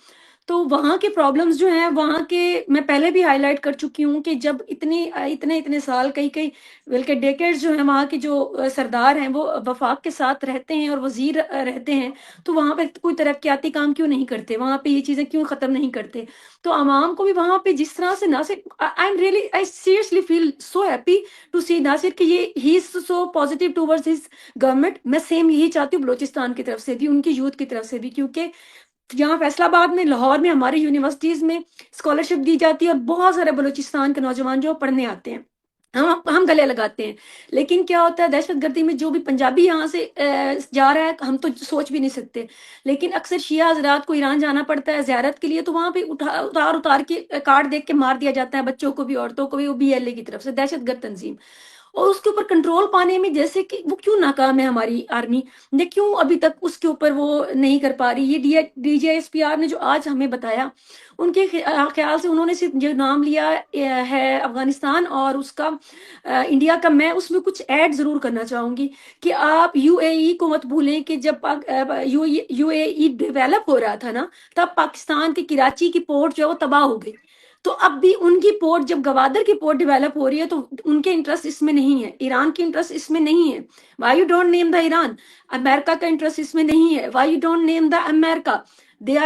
तो वहाँ के प्रॉब्लम्स जो हैं, वहाँ के मैं पहले भी हाइलाइट कर चुकी हूँ कि जब इतने साल, कई-कई बल्कि डेकेड्स जो हैं, वहाँ के जो सरदार हैं, वो वफ़ाक के साथ रहते हैं और वज़ीर रहते हैं, तो वहाँ पे कोई तरक्याती काम क्यों नहीं करते? वहाँ पे ये चीज़ें क्यों ख़त्म नहीं करते? तो अवाम को भी वहाँ पे जिस तरह से ना सिर्फ I am really I seriously feel so happy to see Nasir कि ये he is so positive towards his government. मैं सेम यही चाहती हूँ बलूचिस्तान की तरफ से भी, उनकी यूथ की तरफ से भी, क्योंकि यहाँ फैसलाबाद में, लाहौर में हमारी यूनिवर्सिटीज़ में स्कॉलरशिप दी जाती है और बहुत सारे बलूचिस्तान के नौजवान जो पढ़ने आते हैं। हम गले लगाते हैं। लेकिन क्या होता है, दहशतगर्दी में जो भी पंजाबी यहाँ से जा रहा है, हम तो सोच भी नहीं सकते। लेकिन अक्सर शिया हज़रात को ईरान जाना पड़ता है ज़ियारत के लिए, तो वहाँ पे उतार के कार्ड देख के मार दिया जाता है, बच्चों को भी, औरतों को भी, वो बीएलए की तरफ से, दहशतगर्द तंज़ीम। और उसके ऊपर कंट्रोल पाने में जैसे कि वो क्यों नाकाम है हमारी आर्मी, ने क्यों अभी तक उसके ऊपर वो नहीं कर पा रही। ये डीजीएसपीआर ने जो आज हमें बताया, उनके ख्याल से उन्होंने सिर्फ जो नाम लिया है अफगानिस्तान और उसका इंडिया का। मैं उसमें कुछ ऐड जरूर करना चाहूंगी कि आप यूएई को मत भूलें कि जब यूएई डेवलप हो रहा था ना, तब पाकिस्तान के कराची की पोर्ट जो है वो तबाह हो गई। तो अब भी उनकी पोर्ट, जब गवादर की पोर्ट डेवलप हो रही है, तो उनके इंटरेस्ट इसमें नहीं है, ईरान की इंटरेस्ट इसमें नहीं है। Why you don't name the Iran? America का इंटरेस्ट इसमें नहीं है। Why you don't name the America? they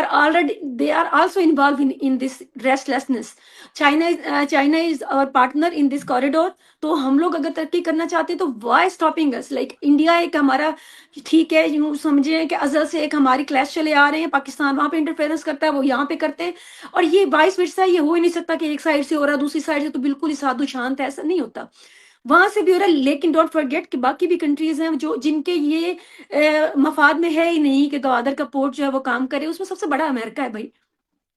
are also involved in this restlessness. China is our partner in this corridor. तो हम लोग अगर तरक्की करना चाहते हैं, तो why stopping us? Like India एक हमारा, ठीक है, यूं समझे कि अजल से एक हमारी क्लैश चले आ रहे हैं, पाकिस्तान वहां पे इंटरफेरेंस करता है, वो यहाँ पे करते हैं, और ये वाइस वर्सा, ये हो ही नहीं सकता कि एक साइड से हो रहा है, दूसरी साइड से तो बिल्कुल ही साधु शांत है, ऐसा नहीं होता। वहां से भी हो रहा है। लेकिन डोंट फॉरगेट कि बाकी भी कंट्रीज हैं जो, जिनके ये मफाद में है ही नहीं कि गवादर का पोर्ट जो है वो काम करे। उसमें सबसे बड़ा अमेरिका है भाई,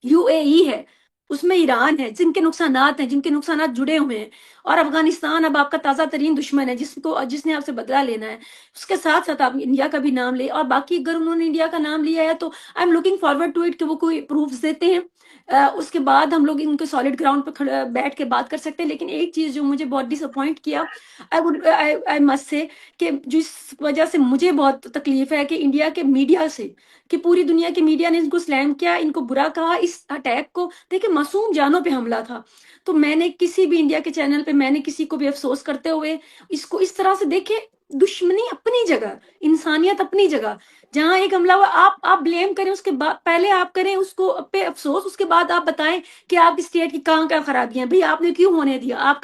यूएई है, उसमें ईरान है, जिनके नुकसानात हैं, जिनके नुकसानात जुड़े हुए हैं। और अफगानिस्तान अब आपका ताजा तरीन दुश्मन है, जिसने आपसे बदला लेना है। उसके साथ साथ आप इंडिया का भी नाम ले, और बाकी अगर उन्होंने इंडिया का नाम लिया है, तो I am looking forward to it कि वो कोई प्रूफ्स देते हैं। उसके बाद हम लोग इनके सॉलिड ग्राउंड पे खड़े बैठ के बात कर सकते हैं। लेकिन एक चीज जो मुझे बहुत डिसअपॉइंट किया, आई मस्ट से, कि जिस वजह से मुझे बहुत तकलीफ है, कि इंडिया के मीडिया से, कि पूरी दुनिया की मीडिया ने इनको स्लैम किया, इनको बुरा कहा। इस अटैक को देखिए, मासूम जानों पे हमला था। तो मैंने किसी भी इंडिया के चैनल पे, मैंने किसी को भी अफसोस करते हुए इसको इस तरह से देखे, दुश्मनी अपनी जगह, इंसानियत अपनी जगह। जहां एक हमला हुआ, आप ब्लेम करें, उसके बाद पहले आप करें उसको पे अफसोस, उसके बाद आप बताएं कि आपकी स्टेट की कहाँ कहाँ खराबियां, भाई आपने क्यों होने दिया,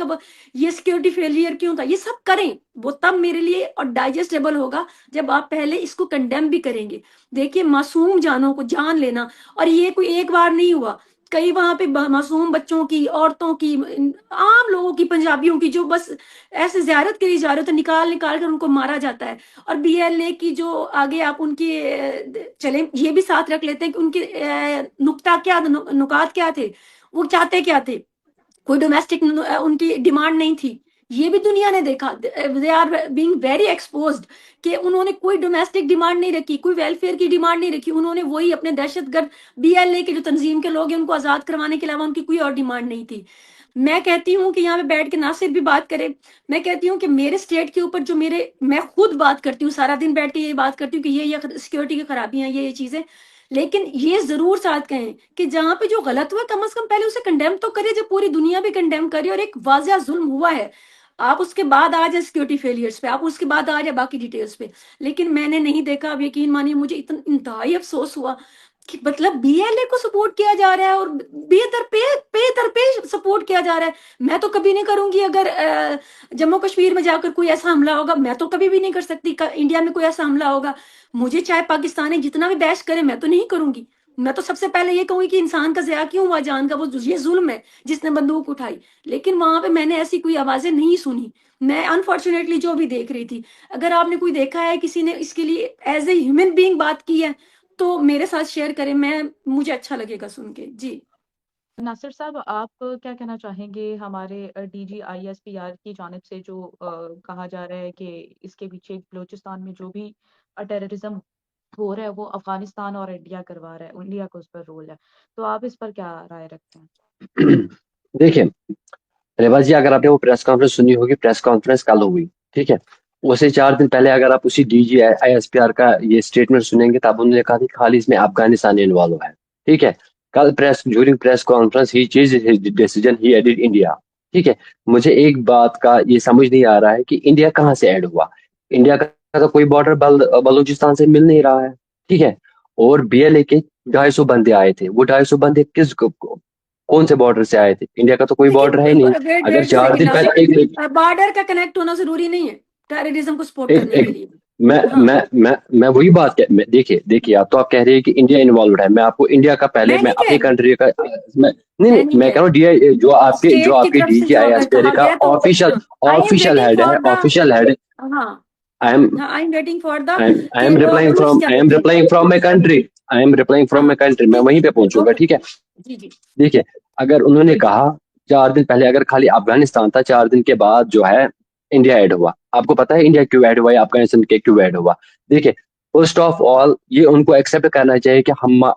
ये सिक्योरिटी फेलियर क्यों था, ये सब करें। वो तब मेरे लिए और डाइजेस्टेबल होगा, जब आप पहले इसको कंडेम भी करेंगे। देखिए, मासूम जानों को जान लेना, और ये कोई एक बार नहीं हुआ, कई वहां पे मासूम बच्चों की, औरतों की, आम लोगों की, पंजाबियों की, जो बस ऐसे जियारत के लिए जा रहे हो, तो निकाल निकाल कर उनको मारा जाता है। और बीएलए की जो आगे आप उनकी चले, ये भी साथ रख लेते हैं कि उनके नुक्ता क्या, नुकात क्या थे, वो चाहते क्या थे। कोई डोमेस्टिक उनकी डिमांड नहीं थी। ये भी दुनिया ने देखा, they are being very exposed, कि उन्होंने कोई डोमेस्टिक डिमांड नहीं रखी, कोई वेलफेयर की डिमांड नहीं रखी। उन्होंने वही अपने दहशतगर्द बीएलए के जो तंजीम के लोग हैं, उनको आजाद करवाने के अलावा उनकी कोई और डिमांड नहीं थी। मैं कहती हूँ कि यहाँ पे बैठ के ना सिर्फ भी बात करें, मैं कहती हूँ कि मेरे स्टेट के ऊपर जो मैं खुद बात करती हूँ, सारा दिन बैठ के ये बात करती हूँ कि ये सिक्योरिटी की खराबियां, ये चीजें। लेकिन ये जरूर साथ कहें कि जहां पे जो गलत हुआ, कम से कम पहले उसे कंडेम तो करिए, जब पूरी दुनिया भी कंडेम करे और एक वाजिया जुल्म हुआ है। आप उसके बाद आ जाए सिक्योरिटी फेलियर्स पे, आप उसके बाद आ जाए बाकी डिटेल्स पे। लेकिन मैंने नहीं देखा। अब यकीन मानिए, मुझे इतना इंतहाई अफसोस हुआ कि मतलब बीएलए को सपोर्ट किया जा रहा है, और बेदरपे सपोर्ट किया जा रहा है। मैं तो कभी नहीं करूंगी, अगर जम्मू कश्मीर में जाकर कोई ऐसा हमला होगा, मैं तो कभी भी नहीं कर सकती। इंडिया में कोई ऐसा हमला होगा, मुझे चाहे पाकिस्तानी जितना भी बहस करे, मैं तो नहीं करूंगी। मैं तो सबसे पहले ये कहूंगी कि इंसान का ज़या क्यों हुआ, जान का, वो ये जुल्म है जिसने बंदूक उठाई। लेकिन वहां पे मैंने ऐसी कोई आवाजें नहीं सुनी। मैं अनफॉर्चुनेटली जो भी देख रही थी, अगर आपने कोई देखा है, किसी ने इसके लिए एज ए ह्यूमन बीइंग बात की है, तो मेरे साथ शेयर करें, मुझे अच्छा लगेगा सुन के। जी। नासिर साहब, आप क्या कहना चाहेंगे हमारे डीजीआईएसपीआर की जानिब से जो कहा जा रहा है कि इसके पीछे बलूचिस्तान में जो भी टेररिज्म हो रहा है वो अफगानिस्तान और इंडिया करवा रहा है, इंडिया का उस पर रोल है, तो आप इस पर क्या राय रखते हैं? देखिए रेबा जी, अगर आपने वो प्रेस कॉन्फ्रेंस सुनी होगी, प्रेस कॉन्फ्रेंस कल हुई, ठीक है। उससे 4 दिन पहले अगर आप उसी डीजीआईएसपीआर का ये स्टेटमेंट सुनेंगे, तब उन्होंने कहा कि खाली इसमें अफगानिस्तान इन्वॉल्व है, ठीक है। कल प्रेस ड्यूरिंग प्रेस कॉन्फ्रेंस ही चेंज हिज डिसीजन, ही एडेड इंडिया। ठीक है, मुझे एक बात का ये समझ नहीं आ रहा है कि इंडिया कहाँ से ऐड हुआ। इंडिया का तो कोई बॉर्डर बलूचिस्तान से मिल नहीं रहा है। ठीक है, और बीएलए के 250 बंदे आए थे, वो 250 बंदे कौन से बॉर्डर से आए थे? इंडिया का तो कोई लेकिन बॉर्डर है ही नहीं। वेट अगर वेट 4 दिन सेकंड, पहले एक बॉर्डर का कनेक्ट होना जरूरी नहीं है टेररिज्म को सपोर्ट एक करने एक के लिए। मैं हाँ, मैं वही देखिए देखिए, आप तो आप कह रहे हैं कि इंडिया इन्वॉल्व है। मैं आपको इंडिया का पहले मैं मैं नहीं कह अपनी रही, कंट्री का नहीं नहीं, मैं नहीं मैं कह कह रहा हूँ रही। डीआई जो स्टेट की आपके तरफ से जो डीजीआईएस कहा का गया तो official I am official waiting head है, फॉर द, ऑफिशियल हेड। हाँ आई एम हाँ, I am waiting for the I कि एम रिप्लाइंग रूट्स फ्रॉम क्या आई एम होते हैं। Replying from my country, I am replying from हाँ, my country, मैं ठीक वहीं है, पे पहुंचूंगा। ओके, ठीक है, जी जी। देखिए, अगर उन्होंने कहा 4 दिन पहले अगर खाली अफगानिस्तान था, 4 दिन के बाद जो है इंडिया ऐड हुआ। आपको पता है इंडिया क्यों ऐड हुआ या अफगानिस्तान के क्यों ऐड हुआ? देखिए, फर्स्ट ऑफ ऑल ये उनको एक्सेप्ट करना चाहिए कि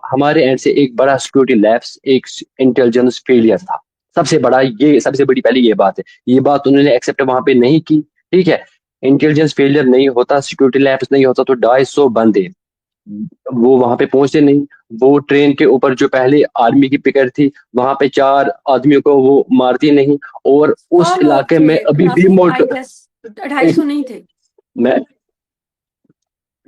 हमारे एंड से एक बड़ा सिक्योरिटी लैप्स, एक इंटेलिजेंस फेलियर था। सबसे बड़ा ये, सबसे बड़ी पहली ये बात है। ये बात उन्होंने एक्सेप्ट वहां पे नहीं की। ठीक है, इंटेलिजेंस फेलियर नहीं होता, सिक्योरिटी लैप्स नहीं होता तो 250 बंदे वो वहां पे पहुंचे नहीं। वो ट्रेन के ऊपर जो पहले आर्मी की पिकेट थी, वहां पे 4 आदमियों को वो मारती नहीं। और 100 उस लोग इलाके में थे अभी भी काफी, आई गेस 250 नहीं थे। मैं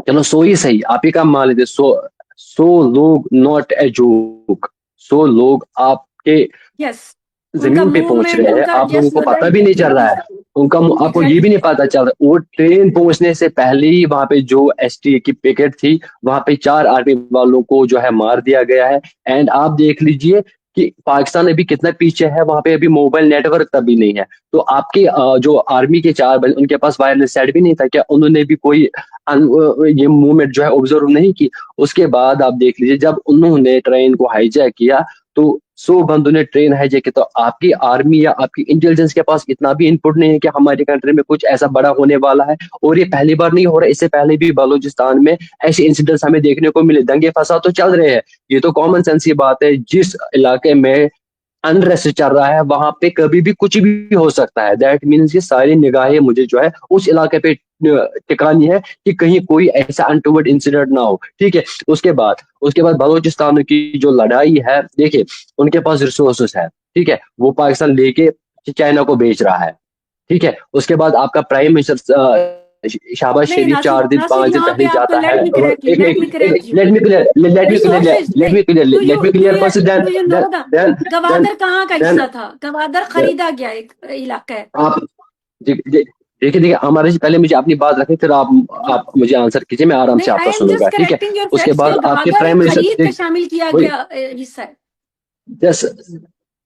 चलो 100 ही सही, आप ही का मान लीजिए। 100 लोग, नॉट ए जोक। 100 लोग आपके यस, उनका जमीन पे पहुंच मूवमेंट, रहे हैं, उनका, आप लोगों यस, को पता भी नहीं एग्जैक्टली, चल रहा है। उनका आपको ये भी एग्जैक्टली। नहीं पता चल रहा। वो ट्रेन पहुंचने से पहले ही वहां पे जो एसटी की पिकेट थी, वहां पे 4 आर्मी वालों को जो है मार दिया गया है। एंड आप देख लीजिए कि पाकिस्तान अभी कितना पीछे है, वहां पे अभी मोबाइल नेटवर्क तक भी नहीं है। तो आपके जो आर्मी के 4 बंदे, उनके पास वायरलेस सेट भी नहीं था क्या? उन्होंने भी कोई ये मूवमेंट जो है ऑब्जर्व नहीं की? उसके बाद आप देख लीजिए, जब उन्होंने ट्रेन को हाईजैक किया तो 100 बंदों ने ट्रेन हाईजैक किया। तो आपकी आर्मी या आपकी इंटेलिजेंस के पास इतना भी इनपुट नहीं है कि हमारी कंट्री में कुछ ऐसा बड़ा होने वाला है। और ये पहली बार नहीं हो रहा, इससे पहले भी बलूचिस्तान में ऐसे इंसिडेंट्स हमें देखने को मिले। दंगे फसाद तो चल रहे हैं, ये तो कॉमन सेंस की बात है। जिस इलाके में अनरेस्ट चल रहा है वहां पे कभी भी कुछ भी हो सकता है। दैट मीन्स ये सारी निगाहें मुझे जो है उस इलाके पे टिकानी है कि कहीं कोई ऐसा अनटूवर्ड इंसिडेंट ना हो। ठीक है, उसके बाद बलूचिस्तान की जो लड़ाई है, देखिए, उनके पास रिसोर्सेस है। ठीक है, वो पाकिस्तान लेके चाइना को बेच रहा है। ठीक है, उसके बाद आपका प्राइम मिनिस्टर शाहबाज नहीं शरीफ नासिर, 4 दिन नासिर 5 दिन यहाँ पहले पे आपको, जाता है। लेट मी और करेक्ट यू, एक let me minute, correct you. Let me clear let me clear resources let नहीं, me clear do let you me do clear you first. Do you know the then then Gwadar कहाँ का then हिस्सा था? गवादर खरीदा गया एक इलाका है। आप देखिए देखिए, हमारे से पहले मुझे अपनी बात रखें, फिर हाँ, आप मुझे आंसर कीजिए, मैं आराम नहीं, से आई आपका एम सुनूंगा। जस्ट ठीक है, करेक्टिंग योर उसके फैक्ट्स कि बाद आपके गवादर प्राइम एक मिनिस्टर खरीद के शामिल किया वही गया हिस्सा है। Just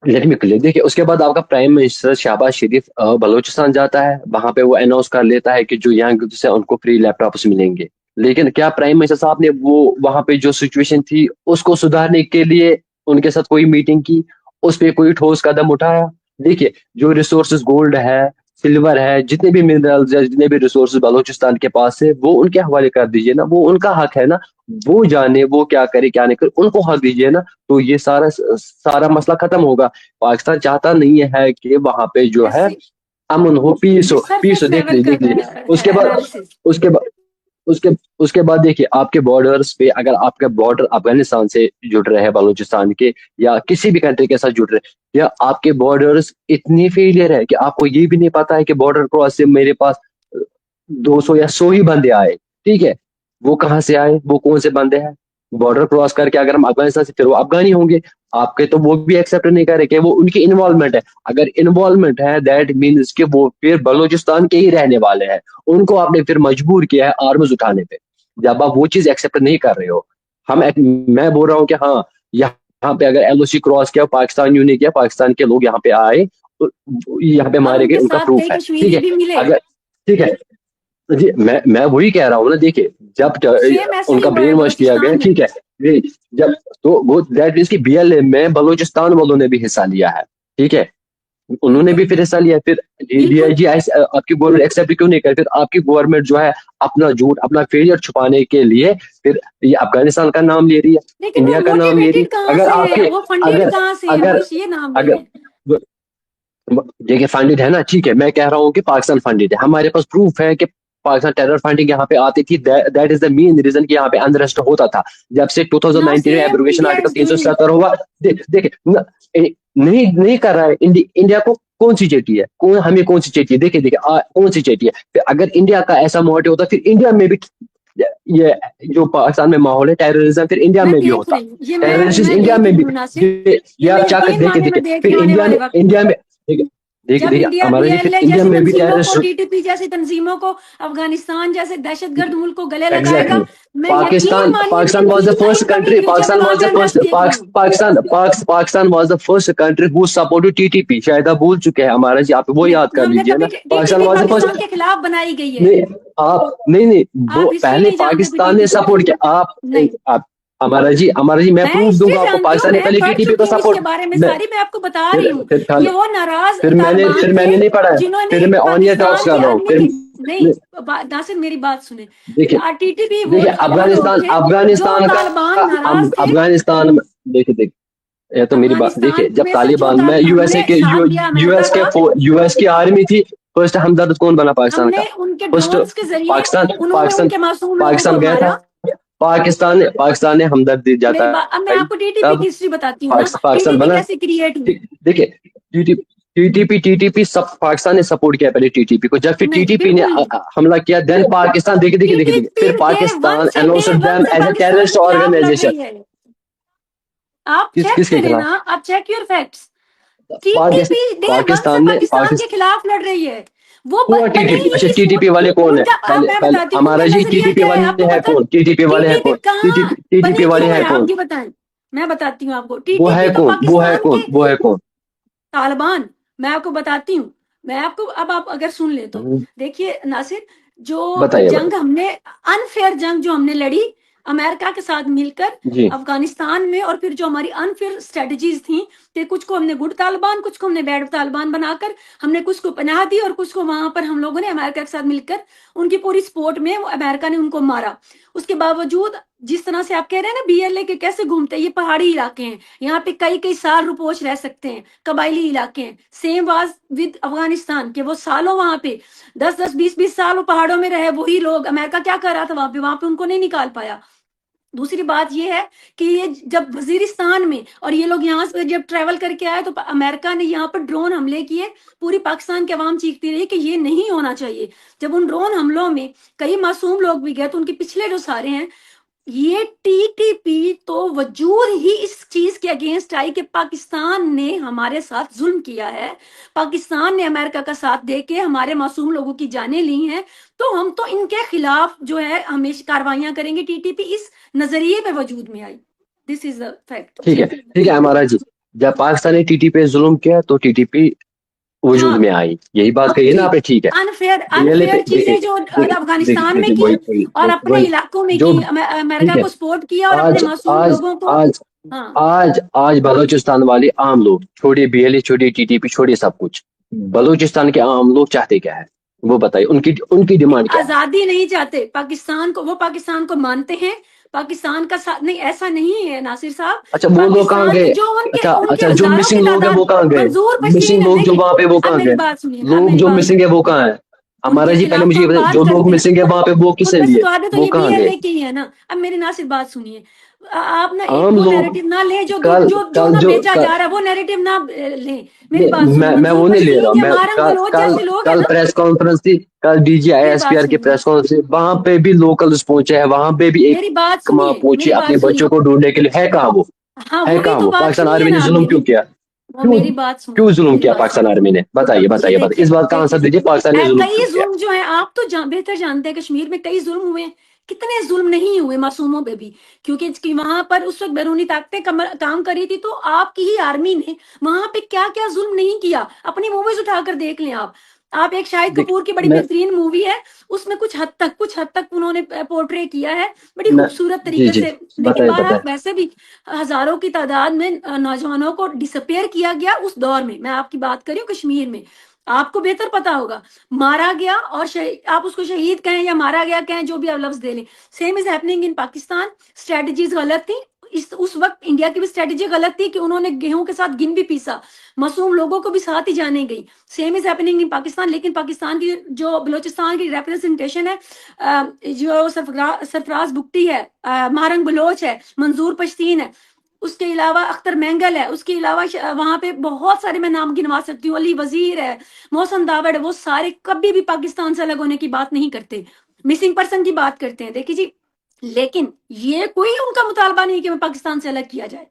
let me clear. देखिए, उसके बाद आपका प्राइम मिनिस्टर शहबाज शरीफ बलूचिस्तान जाता है। वहां पे वो अनाउंस कर लेता है कि जो यंग से उनको फ्री लैपटॉप्स मिलेंगे। लेकिन क्या प्राइम मिनिस्टर साहब ने वो वहां पे जो सिचुएशन थी उसको सुधारने के लिए उनके साथ कोई मीटिंग की? उस पे कोई ठोस कदम उठाया? देखिए, जो रिसोर्सेज गोल्ड है, सिल्वर है, जितने भी मिनरल्स है, जितने भी रिसोर्सेज बलूचिस्तान के पास है, वो उनके हवाले कर दीजिए ना। वो उनका हक है ना, वो जाने वो क्या करे क्या नहीं करे, उनको हक दीजिए ना। तो ये सारा सारा मसला खत्म होगा। पाकिस्तान चाहता नहीं है कि वहां पे जो है ऐसे अमन हो, पीस ये हो, पीस हो। सरफेस देख लेवल लीजिए का देख लीजिए, है उसके बाद एनालिसिस। उसके बाद उसके उसके बाद देखिए, आपके बॉर्डर्स पे अगर आपके बॉर्डर अफगानिस्तान से जुड़ रहे हैं, बलूचिस्तान के या किसी भी कंट्री के साथ जुड़ रहे हैं, या आपके बॉर्डर्स इतनी फेलियर है कि आपको ये भी नहीं पता है कि बॉर्डर क्रॉस से मेरे पास 200 या 100 ही बंदे आए। ठीक है, वो कहाँ से आए, वो कौन से बंदे हैं? बॉर्डर क्रॉस करके अगर हम अफगानिस्तान से, फिर वो अफगानी होंगे। आपके तो वो भी एक्सेप्ट नहीं कर रहे कि वो उनकी इन्वॉल्वमेंट है। अगर इन्वॉल्वमेंट है, दैट मीन्स कि वो फिर बलूचिस्तान के ही रहने वाले हैं। उनको आपने फिर मजबूर किया है आर्म्स उठाने पे। जब आप वो चीज एक्सेप्ट नहीं कर रहे हो, मैं बोल रहा हूँ कि हाँ, यहाँ पे अगर एलओसी क्रॉस किया, पाकिस्तान यू ने किया, पाकिस्तान के लोग यहाँ पे आए तो यहाँ पे और मारे गए, उनके उनका साथ कई प्रूफ है। ठीक कश्मीरी है, भी मिले। अगर ठीक है जी, मैं वही कह रहा हूँ ना। देखिए, जब सेम ऐसा ही उनका हुआ है ब्रेन वॉश किया गया, बलूचिस्तान में। ठीक है, ये जब तो वो दैट मीन्स की बीएलए में बलूचिस्तान वालों ने भी हिस्सा लिया है। ठीक है, उन्होंने बिल्कुल, भी फिर हिस्सा लिया। फिर बिल्कुल। डीआईजी आपकी गवर्नमेंट एक्सेप्ट क्यों नहीं कर? फिर आपकी गवर्नमेंट जो है अपना झूठ, अपना फेलियर छुपाने के लिए फिर ये अफगानिस्तान का नाम ले रही है, लेकिन वो इंडिया का नाम ले रही मोटिवेटेड है। कहाँ अगर से है, आपके वो फंडेड अगर कहाँ से है, अगर बस ये नाम ले रहे अगर हैं। देखिए, फंडेड है ना, ठीक है, मैं कह रहा हूँ कि पाकिस्तान फंडेड है। हमारे पास प्रूफ है कि पाकिस्तान टेरर फंडिंग यहाँ पे आती थी, that is the main reason कि यहाँ पे अनरेस्ट होता था। जब से 2019 में Nasir, abrogation India article is doing 377 हुआ, देखिए नहीं नहीं कर रहा है इंडिया को कौन सी चाहिए, हमें कौन सी चाहिए, देखिए देखिए कौन सी चाहिए। फिर अगर इंडिया का ऐसा मोटिव होता फिर इंडिया में भी ये जो पाकिस्तान में माहौल है टेररिज्म फिर इंडिया मैं में भी देख होता, रही हूँ, ये टेररिस्ट मैं इंडिया देख में रही भी। हूँ नासिर, ये ये आप मैं चाक यकीन देखिए माने देखिए मैं देखने फिर आने वाले वक्त इंडिया में देखिए देखिए जब देखिए इंडिया हमारा जी फिर बीएलए इंडिया जैसी में भी तंजीमों को, टेररिस्ट। टीटीपी जैसी तंजीमों को अफगानिस्तान जैसे दहशतगर्द मुल्क को गले लगाएगा, एग्जैक्टली मैं यकीन मानिए पाकिस्तान मेरी वाज द दिल फर्स्ट नहीं कभी कंट्री, दिल जब मैं वहां पे अनरेस्ट देख रही हूँ। Pakistan was the first country who supported TTP, शायद आप भूल चुके हैं हमारा जी, आप वो याद कर हमने लीजिए कभी ना। Pakistan TTP was the Pakistan first. के खिलाफ बनाई गई है। नहीं आप नहीं वो आप हिस्ट्री पहले नहीं जानते कोई पाकिस्तान ने टीटीपी सपोर्ट की। किया। नहीं, आप हमारा जी मैं मैं प्रूफ हिस्ट्री दूंगा आपको, जानती हूँ, पाकिस्तान ने मैं पहले पढ़ टीटीपी को चुकी हूँ इसके सपोर्ट। बारे में, सारी मैं आपको बता रही हूँ। फिर ये वो नाराज फिर तालिबान थे मैंने नहीं पढ़ा है, जिन्होंने फिर मैं ऑन ईयर टॉक्स पाकिस्तान कर की रहा हूँ आर्मी फिर। की, नहीं नासिर मेरी बात सुने, देखिए टीटीपी देखिए वो लोग अफगानिस्तान थे जो अफगानिस्तान का तालिबान नाराज थे। अफगानिस्तान में देखिए देखिए ये तो मेरी बात देखिए, अफगानिस्तान जब में से जो तालिबान में यूएसए हमने के साथ दिया अमेरिका यूएस का, यूएस की आर्मी थी, फर्स्ट हमदर्द कौन बना पाकिस्तान का? हमने उनके फर्स्ट ड्रोन्स के जरिए पाकिस्तान उन्होंने पाकिस्तान उनके मासूम लोगों को पाकिस्तान गया था, मारा। पाकिस्तान ने हमदर्द जाता मेरी बात, अब मैं है आपको टीटीपी तब की हिस्ट्री बताती हूँ ना, पाकिस्तान टीटीपी बना। कैसे क्रिएट हुई। देखिए टीटीपी सब पाकिस्तान ने सपोर्ट किया पहले टीटीपी को, जब फिर नहीं टीटीपी ने बिल्कुल नहीं, हमला किया देन पाकिस्तान, देखिए देखिए देखिए देखिए टीटीपी फिर Pakistan day announced one them से एज ए पाकिस्तान टेररिस्ट के खिलाफ लड़ ऑर्गेनाइजेशन। रही है। आप चेक किसके करें खिलाफ? ना, आप check your facts. TTP day one से पाकिस्तान ने पाकिस्तान के खिलाफ लड़ रही है। वो हुआ बने टीटीपी। ही अच्छा इस टीटीपी वाले कौन है? उनका, आप पहले मैं पहले बताती हूँ हमारा उनका जी नजरिया टीटीपी क्या है वाले आपको है पता है। कौन? टीटीपी वाले है टीटीपी कौन? कहाँ टीटीपी बने वाले क्यों है है, आप कौन? ये बताएं। मैं बताती हूँ आपको, वो है टीटीपी तो कौन? पाकिस्तान के वो है कौन? तालिबान, मैं आपको बताती हूँ। मैं आपको, अब आप अगर सुन ले तो हम्म, देखिए नासिर, जो बताइए जंग बताइए हमने, अनफेयर जंग जो हमने लड़ी अमेरिका के साथ मिलकर जी। अफगानिस्तान में, और फिर जो हमारी अनफेयर स्ट्रेटजीज थी कि कुछ को हमने गुड तालिबान, कुछ को हमने बैड तालिबान बनाकर हमने कुछ को पनाह दी, और कुछ को वहां पर हम लोगों ने अमेरिका के साथ मिलकर उनकी पूरी सपोर्ट में अमेरिका ने उनको मारा। उसके बावजूद जिस तरह से आप कह रहे हैं ना बीएलए के कैसे घूमते हैं, ये पहाड़ी इलाके हैं, यहाँ पे कई कई साल रुपोश रह सकते हैं, कबायली इलाके हैं। सेम वाज विद अफगानिस्तान के वो सालों वहां पे 10-10 20-20 साल वो पहाड़ों में रहे वही लोग। अमेरिका क्या कर रहा था वहां पे उनको नहीं निकाल पाया। दूसरी बात ये है कि ये जब वजीरिस्तान में और ये लोग यहाँ से जब ट्रेवल करके आए तो अमेरिका ने यहाँ पर ड्रोन हमले किए, पूरी पाकिस्तान की आवाम चीखती रही कि ये नहीं होना चाहिए। जब उन ड्रोन हमलों में कई मासूम लोग भी गए तो उनके पिछले जो सारे हैं, ये टीटीपी तो वजूद ही इस चीज के अगेंस्ट आई कि पाकिस्तान ने हमारे साथ जुल्म किया है, पाकिस्तान ने अमेरिका का साथ देके हमारे मासूम लोगों की जानें ली हैं, तो हम तो इनके खिलाफ जो है हमेशा कार्रवाइयां करेंगे। टीटीपी इस नजरिए पे वजूद में आई। दिस इज द फैक्ट जी। ठीक है हमारा जी, जब पाकिस्तान ने टीटीपी पे जुल्म किया तो टीटीपी वजूद हाँ में आई, यही बात कही है ना जी, आपने, ठीक है। अनफेयर बीएलए पे अनफेयर देखिए चीजें जो अफगानिस्तान में देखिए की और अपने वही इलाकों में जो की, ठीक अमेरिका है। को सपोर्ट किया और अपने आज मासूम आज लोगों को। आज हाँ, आज बलूचिस्तान वाले आम लोग, छोड़िए बीएलए, छोड़िए टीटीपी, छोड़िए सब कुछ, बलूचिस्तान के आम लोग चाहते क्या है वो बताइए, उनकी उनकी डिमांड क्या है? आजादी नहीं चाहते पाकिस्तान को, वो पाकिस्तान को मानते हैं, पाकिस्तान का साथ नहीं, ऐसा नहीं है नासिर साहब। अच्छा वो लोग कहाँ पाकिस्तान गए? जो उनके उनके अच्छा जो हजारों की मिसिंग लोग है तादाद, वो कहाँ गए? मंजूर मिसिंग बशीर लोग जो देखिए, वहां पे वो अब कहाँ मेरी गए? बात सुनिए, अब लोग मेरी जो बात मिसिंग है सुनिए, वो कहाँ है? हमारा उनके जी पहले खिलाफ तो मुझे ये हम बताइए, बात जो लोग करते हैं। मिसिंग है वहां पे वो किसे खुद लिए, बस तो वो ये कहाँ गए? बीएलए की ही है ना। अब मेरी नासिर बात सुनिए, आप ना एक आम वो लोग नैरेटिव ना ले जो कल जो जो कल ना जो बेचा कल, जा रहा है, वो नैरेटिव ना लें। मेरी नहीं, बात सुनिए, मैं मंजूर वो नहीं ले रहा बशीर हूँ। या मैं मारम कल बलोच कल जैसे लोग हैं कल ना। प्रेस कॉन्फ्रेंस थी, कल मेरी बात DGI SPR की सुनिए, प्रेस कॉन्फ्रेंस थी, वहां पे भी लोकल्स पहुंचे हैं, वहां पे भी एक मेरी बात माँ सुनिए, पहुंची मेरी अपने बात बच्चों सुनिए। को ढूंढने के लिए, है कहाँ वो? हाँ है वही कहाँ तो वो? बात पाकिस्तान सुनिए आर्मी ने ना आप जुल्म क्यों मेरी, किया? वो क्यों मेरी बात क्यों सुनिए, जुल्म मेरी किया बात पाकिस्तान सुनिए आर्मी ने? बताइए जी। बताइए बताइए, देखिए इस बात का आंसर देखिए, दीजिए, पाकिस्तान ने जुल्म क्यों कई किया? जुल्म जो है, आप तो बेहतर जानते हैं, कश्मीर में कई जुल्म हुए हैं, कितने जुल्म नहीं हुए मासूमों पे भी, क्योंकि वहां पर उस वक्त बैरूनी ताकतें काम कर रही थी, तो आपकी ही आर्मी ने वहां पे क्या क्या जुल्म नहीं किया, अपनी मूवीज उठाकर देख लें आप एक शाहिद देख कपूर की बड़ी मैं बेहतरीन मूवी है, उसमें कुछ हद तक उन्होंने पोर्ट्रे किया है बड़ी मैं खूबसूरत जी तरीके जी से। लेकिन बताइए बहरहाल बताइए। वैसे भी हजारों की तादाद में नौजवानों को डिसअपेयर किया गया उस दौर में। मैं आपकी बात कर रही हूँ कश्मीर में, आपको बेहतर पता होगा, मारा गया और आप उसको शहीद कहें या मारा गया कहें, जो भी आप लफ्ज दे लें, same is happening in Pakistan. Strategies गलत थी, उस वक्त इंडिया की भी स्ट्रेटेजी गलत थी कि उन्होंने गेहूं के साथ गिन भी पीसा, मासूम लोगों को भी साथ ही जाने गई। Same is happening in Pakistan. लेकिन पाकिस्तान की जो बलोचिस्तान की रिप्रेजेंटेशन है, जो सरफराज बुगटी है, मारंग बलोच है, मंजूर पश्तीन है, उसके अलावा अख्तर मैंगल है, उसके अलावा वहां पे बहुत सारे मैं नाम गिनवा सकती हूँ, अली वजीर है, मोहसन दावड़ है, वो सारे कभी भी पाकिस्तान से अलग होने की बात नहीं करते, मिसिंग पर्सन की बात करते हैं। देखिए जी, लेकिन ये कोई उनका मुतालबा नहीं कि मैं पाकिस्तान से अलग किया जाए।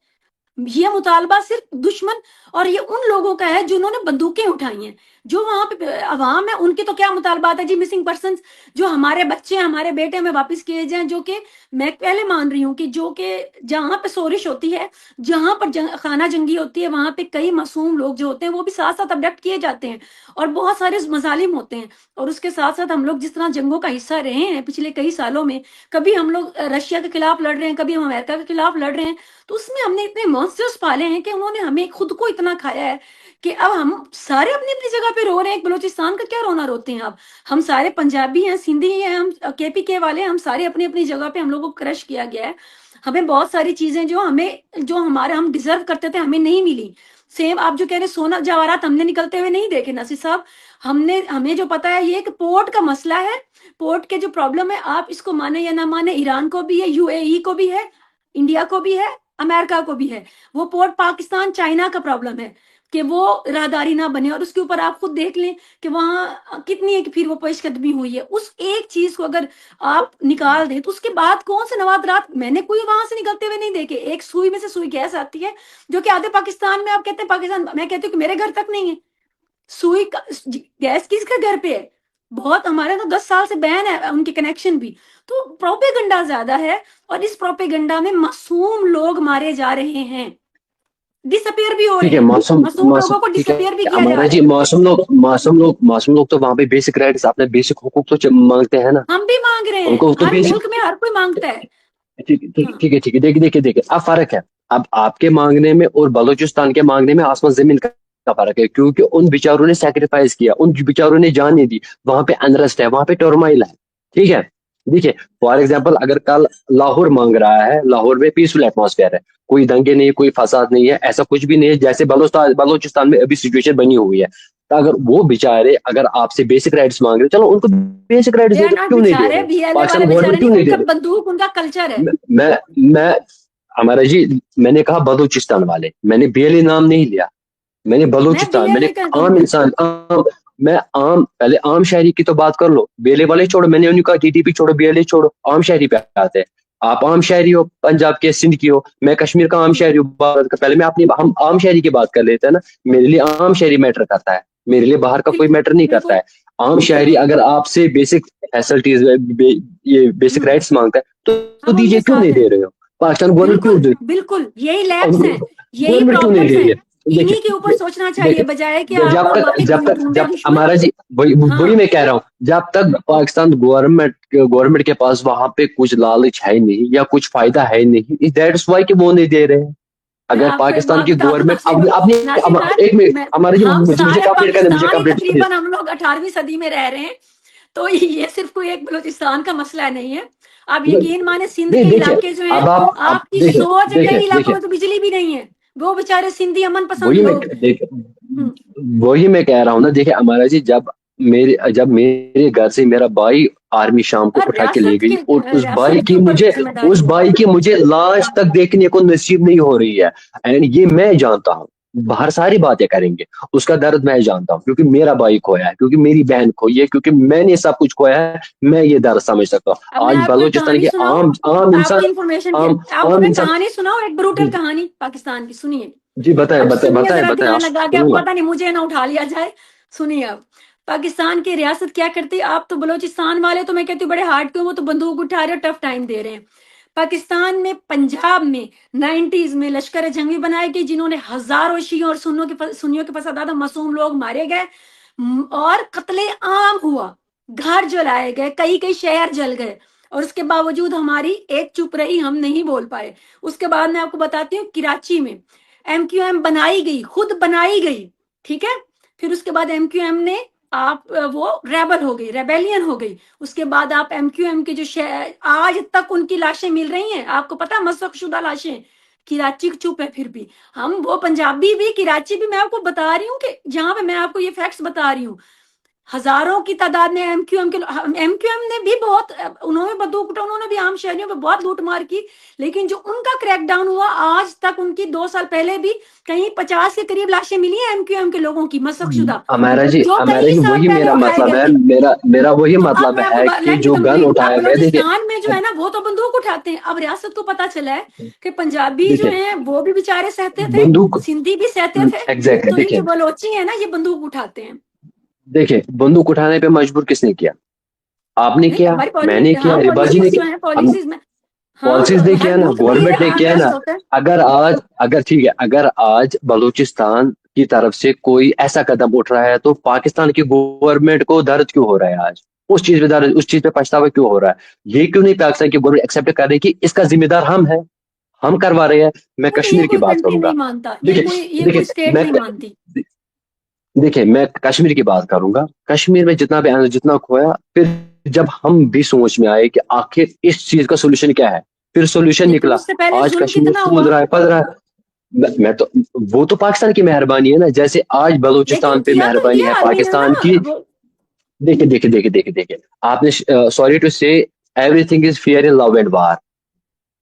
ये मुतालबा सिर्फ दुश्मन और ये उन लोगों का है जिन्होंने बंदूकें उठाई हैं। जो वहां पे अवाम है, उनके तो क्या मुतालबा है जी, मिसिंग पर्सन, जो हमारे बच्चे हमारे बेटे हमें वापस किए जाएं, जो कि मैं पहले मान रही हूँ कि जो कि जहां पे सोरिश होती है, जहां पर खाना जंगी होती है, वहां पे कई मासूम लोग जो होते हैं वो भी साथ साथ अबडक्ट किए जाते हैं और बहुत सारे मजालिम होते हैं। और उसके साथ साथ हम लोग जिस तरह जंगों का हिस्सा रहे हैं पिछले कई सालों में, कभी हम लोग रशिया के खिलाफ लड़ रहे हैं, कभी हम अमेरिका के खिलाफ लड़ रहे हैं, तो उसमें हमने इतने मॉन्स्टर्स पाले हैं कि उन्होंने हमें खुद को इतना खाया है कि अब हम सारे अपनी अपनी जगह पे रो रहे हैं। बलोचिस्तान का क्या रोना रोते हैं अब? हम सारे पंजाबी हैं, सिंधी हैं, हम केपीके वाले हैं, हम सारे अपनी अपनी जगह पे हम लोगों को क्रश किया गया है। हमें बहुत सारी चीजें जो हमें, जो हमारे हम डिजर्व करते थे, हमें नहीं मिली। सेम आप जो कह रहे सोना जवाहरात हमने निकलते हुए नहीं देखे नसीर साहब। हमें जो पता है ये कि पोर्ट का मसला है, पोर्ट के जो प्रॉब्लम है, आप इसको माने या ना माने, ईरान को भी है, यूएई को भी है, इंडिया को भी है, अमेरिका को भी है। वो पोर्ट पाकिस्तान चाइना का प्रॉब्लम है कि वो राहदारी ना बने। और उसके ऊपर आप खुद देख लें कि वहां कितनी एक फिर वो पेशकदमी हुई है। उस एक चीज को अगर आप निकाल दें तो उसके बाद कौन से नवादरात मैंने कोई वहां से निकलते हुए नहीं देखे। एक सुई में से सुई गैस आती है जो कि आधे पाकिस्तान में, आप कहते हैं पाकिस्तान, मैं कहती हूँ कि मेरे घर तक नहीं है। सुई गैस किसके घर पे है? बहुत, हमारे तो 10 साल से बैन है उनके कनेक्शन भी। तो प्रोपेगंडा ज्यादा है और इस प्रोपेगंडा में मासूम लोग मारे जा रहे हैं, डिसअपियर भी हो रहे ठीक है, हैं, मौसम मासूम मौसम लोगों को ठीक है डिसअपियर भी किया जा हमारा रहा जी, है। मासूम लोग तो वहां पे बेसिक राइट्स, अपने बेसिक हुकूक तो मांगते हैं ना। हम भी मांग रहे हैं, उनको तो हर बेसिक, मुल्क में हर कोई मांगता है। ठीक ठीक हाँ, ठीक है, ठीक है, देखिए देखिए देखिए, अब फर्क है। अब आपके मांगने में और बलूचिस्तान के मांगने में आसमान जमीन का फर्क है, क्योंकि उन बेचारों ने सेक्रीफाइस किया, उन बेचारों ने जान नहीं दी। वहां पे अनरेस्ट है, वहां पे टर्माइल है। ठीक है, देखिए, फॉर एग्जाम्पल अगर कल लाहौर मांग रहा है, लाहौर में पीसफुल एटमॉस्फेयर है, कोई दंगे नहीं, कोई फसाद नहीं है, ऐसा कुछ भी नहीं है जैसे बलोचिस्तान में अभी सिचुएशन बनी हुई है। तो अगर वो बेचारे अगर आपसे बेसिक राइट्स मांग रहे, चलो उनको बेसिक राइट्स दे दे आर दो, नॉट क्यों नहीं दे बेचारे, रहे हो? बीएलए पाकिस्तान वाले बेचारे गवर्नमेंट नहीं, क्यों नहीं दे उनका रही? बंदूक उनका कल्चर है। मैं हमारा जी, मैंने कहा बलूचिस्तान वाले, मैंने बेले नाम नहीं लिया, मैंने मैं बलूचिस्तान, मैंने बीएलए का आम कहूंगी। इंसान, मैं आम, पहले आम शहरी की तो बात कर लो, बेले वाले छोड़ो, मैंने उन्हें कहा टीटीपी छोड़ो, बेले छोड़ो, आम शहरी पे आते हैं। आप आम शहरी हो, पंजाब के, सिंध की हो, मैं कश्मीर का आम शहरी हूँ। पहले मैं अपनी, हम आम शहरी की बात कर लेते हैं ना। मेरे लिए आम शहरी मैटर करता है, मेरे लिए बाहर का कोई बिल्कुल मैटर नहीं करता बिल्कुल है। आम शहरी बिल्कुल। अगर आपसे बेसिक फैसिलिटीज, ये बेसिक राइट्स मांगता है, तो हम दीजिए, उनके क्यों साथ नहीं हैं। दे रहे हो? पाकिस्तान गवर्नमेंट क्यों बिल्कुल दे, बिल्कुल, यही लैब्स हैं, यही गवर्नमेंट क्यों नहीं प्रॉब्लम्स दे रही हैं। है? इन्हीं के ऊपर देखिए सोचना चाहिए देखिए, बजाय कि जब आप लोग तक आके जब तक ढूंढे जब दुश्मन। हमारा जी, वही हाँ, मैं कह रहा हूँ, जब तक पाकिस्तान गवर्नमेंट के पास वहां पे कुछ लालच है नहीं या कुछ फायदा है नहीं, दैट्स वाई कि वो नहीं दे रहे हैं। मैं अगर आपको एक पाकिस्तान बात की बता दूं गवर्नमेंट नासिर, अपने नासिर साहब, एक मिनट, मैं, हमारे जी, हम मुझे सारे कंप्लीट करने, मुझे पाकिस्तानी कंप्लीट करने तकरीबन हम लोग 18वीं सदी में रह रहे हैं। तो ये सिर्फ कोई एक बलूचिस्तान का मसला नहीं है। आप यकीन माने सिंध नहीं, के देखिए, इलाके जो हैं, अब आप, अब आपकी देखिए सोच है, देखिए कई इलाकों देखिए में तो बिजली भी नहीं है। वो बेचारे सिंधी अमन पसंद वही मैं लोग। देख हम्म, वही मैं कह रहा हूँ ना। देखिए हमारा जी, जब मेरे घर से मेरा भाई आर्मी शाम को और उठा के ले गई, और रियासत के ऊपर उस जिम्मेदारी है। भाई की मुझे लाश तक देखने को नसीब नहीं हो रही है। एंड ये मैं जानता हूँ, बाहर सारी बातें करेंगे, उसका दर्द मैं जानता हूँ, क्योंकि मेरा भाई खोया है, क्योंकि मेरी बहन खोई है, क्योंकि मैंने सब कुछ खोया है। मैं ये दर्द समझ सकता अब हूँ। मैं आज आपको एक बलोचिस्तान कहानी के सुनाऊं, आम आम आपको इंसान, इंफॉर्मेशन के, आम आपको आम मैं इंसान, कहानी सुनाऊं, एक ब्रूटल जी कहानी पाकिस्तान की, सुनिए। जी, बताएं अब बताएं सुनिए बताएं जरा बताएं, ध्यान लगा के, आपको सुनूंगा। पता नहीं मुझे ना उठा लिया जाए। सुनिए अब, पाकिस्तान की रियासत क्या करती है। आप तो बलोचिस्तान वाले तो मैं कहती हूँ बड़े हार्ड क्यों, वो तो बंदूक उठा रहे हो, टफ टाइम दे रहे हैं। पाकिस्तान में पंजाब में 90s में लश्कर जंगी बनाई गई, जिन्होंने हजारों शियों और सुन्नियों के फसादात, मासूम लोग मारे गए, और कत्ले आम हुआ, घर जलाए गए, कई कई शहर जल गए। और उसके बावजूद हमारी एक चुप रही, हम नहीं बोल पाए। उसके बाद मैं आपको बताती हूँ, कराची में एमक्यूएम बनाई गई, खुद बनाई गई, ठीक है। फिर उसके बाद एमक्यूएम ने आप वो रेबल हो गई, रेबेलियन हो गई। उसके बाद आप एमक्यूएम के जो आज तक उनकी लाशें मिल रही हैं, आपको पता है, मशक़शुदा लाशें। कराची चुप है फिर भी। हम वो पंजाबी भी, कराची भी, मैं आपको बता रही हूँ कि जहां पे मैं आपको ये फैक्ट्स बता रही हूँ, हजारों की तादाद में एमक्यूएम ने भी बहुत, उन्होंने बंदूक उठा, उन्होंने भी आम शहरियों पे बहुत लूटमार की। लेकिन जो उनका क्रैकडाउन हुआ, आज तक उनकी 2 साल पहले भी कहीं 50 के करीब लाशें मिली हैं एमक्यूएम के लोगों की, मशक़शुदा, जो हमारा कई जी साल वही पहले मेरा उठाए मतलब गए है, थे। मेरा मेरा वही तो अब मतलब मैं आपको है कि लेट मी जो गन कंप्लीट। अब उठाए गए, देखिए बलूचिस्तान में जो है ना, वो तो बंदूक उठाते हैं। अब रियासत को पता चला है कि पंजाबी जो देखिए हैं वो भी बेचारे सहते थे, बंदूक, सिंधी भी सहते थे, एग्जैक्टली तो ये जो देखिए, बलोची है ना, ये बंदूक उठाते हैं। देखिए बंदूक उठाने पे मजबूर किसने किया? आपने नहीं, किया, हमारी मैंने किया, हाँ, रिबाजी ने पॉलिसीज जो किया, है, हम पॉलिसीज में। हाँ, पॉलिसीज ने हर किया ना, मुल्क में ये गवर्नमेंट ने किया अनरेस्ट ना। होता है। अगर आज, अगर ठीक है, अगर आज बलूचिस्तान की तरफ से कोई ऐसा कदम उठ रहा है तो पाकिस्तान की गवर्नमेंट को दर्द क्यों हो रहा है आज? उस चीज पे दर्द, उस चीज पे पछतावा क्यों हो रहा है? ये क्यों नहीं पाकिस्तान की गवर्नमेंट एक्सेप्ट कर रही कि इसका जिम्मेदार हम है, हम करवा रहे हैं? मैं क्योंकि ये कश्मीर की कोई बात कंट्री करूंगा। नहीं मानता, देखिए ये कोई देखिए स्टेट मैं नहीं मानती। देखिए मैं कश्मीर की बात करूंगा। कश्मीर में जितना भी आनंद, जितना खोया, फिर जब हम भी सोच में आए कि आखिर इस चीज का सोल्यूशन क्या है, फिर सोल्यूशन लेकिन निकला। उससे पहले आज जुल्म कश्मीर कितना फूल हुआ। रहा है, पल रहा है। मैं तो, वो तो पाकिस्तान की मेहरबानी है ना, जैसे आज लेकिन बलूचिस्तान पे किया तो मेहरबानी इंडिया है आर्मी ने ना पाकिस्तान की। वो। देखिए देखिए देखिए देखिए देखिए, आपने, सॉरी टू से, everything is fair in love and वार,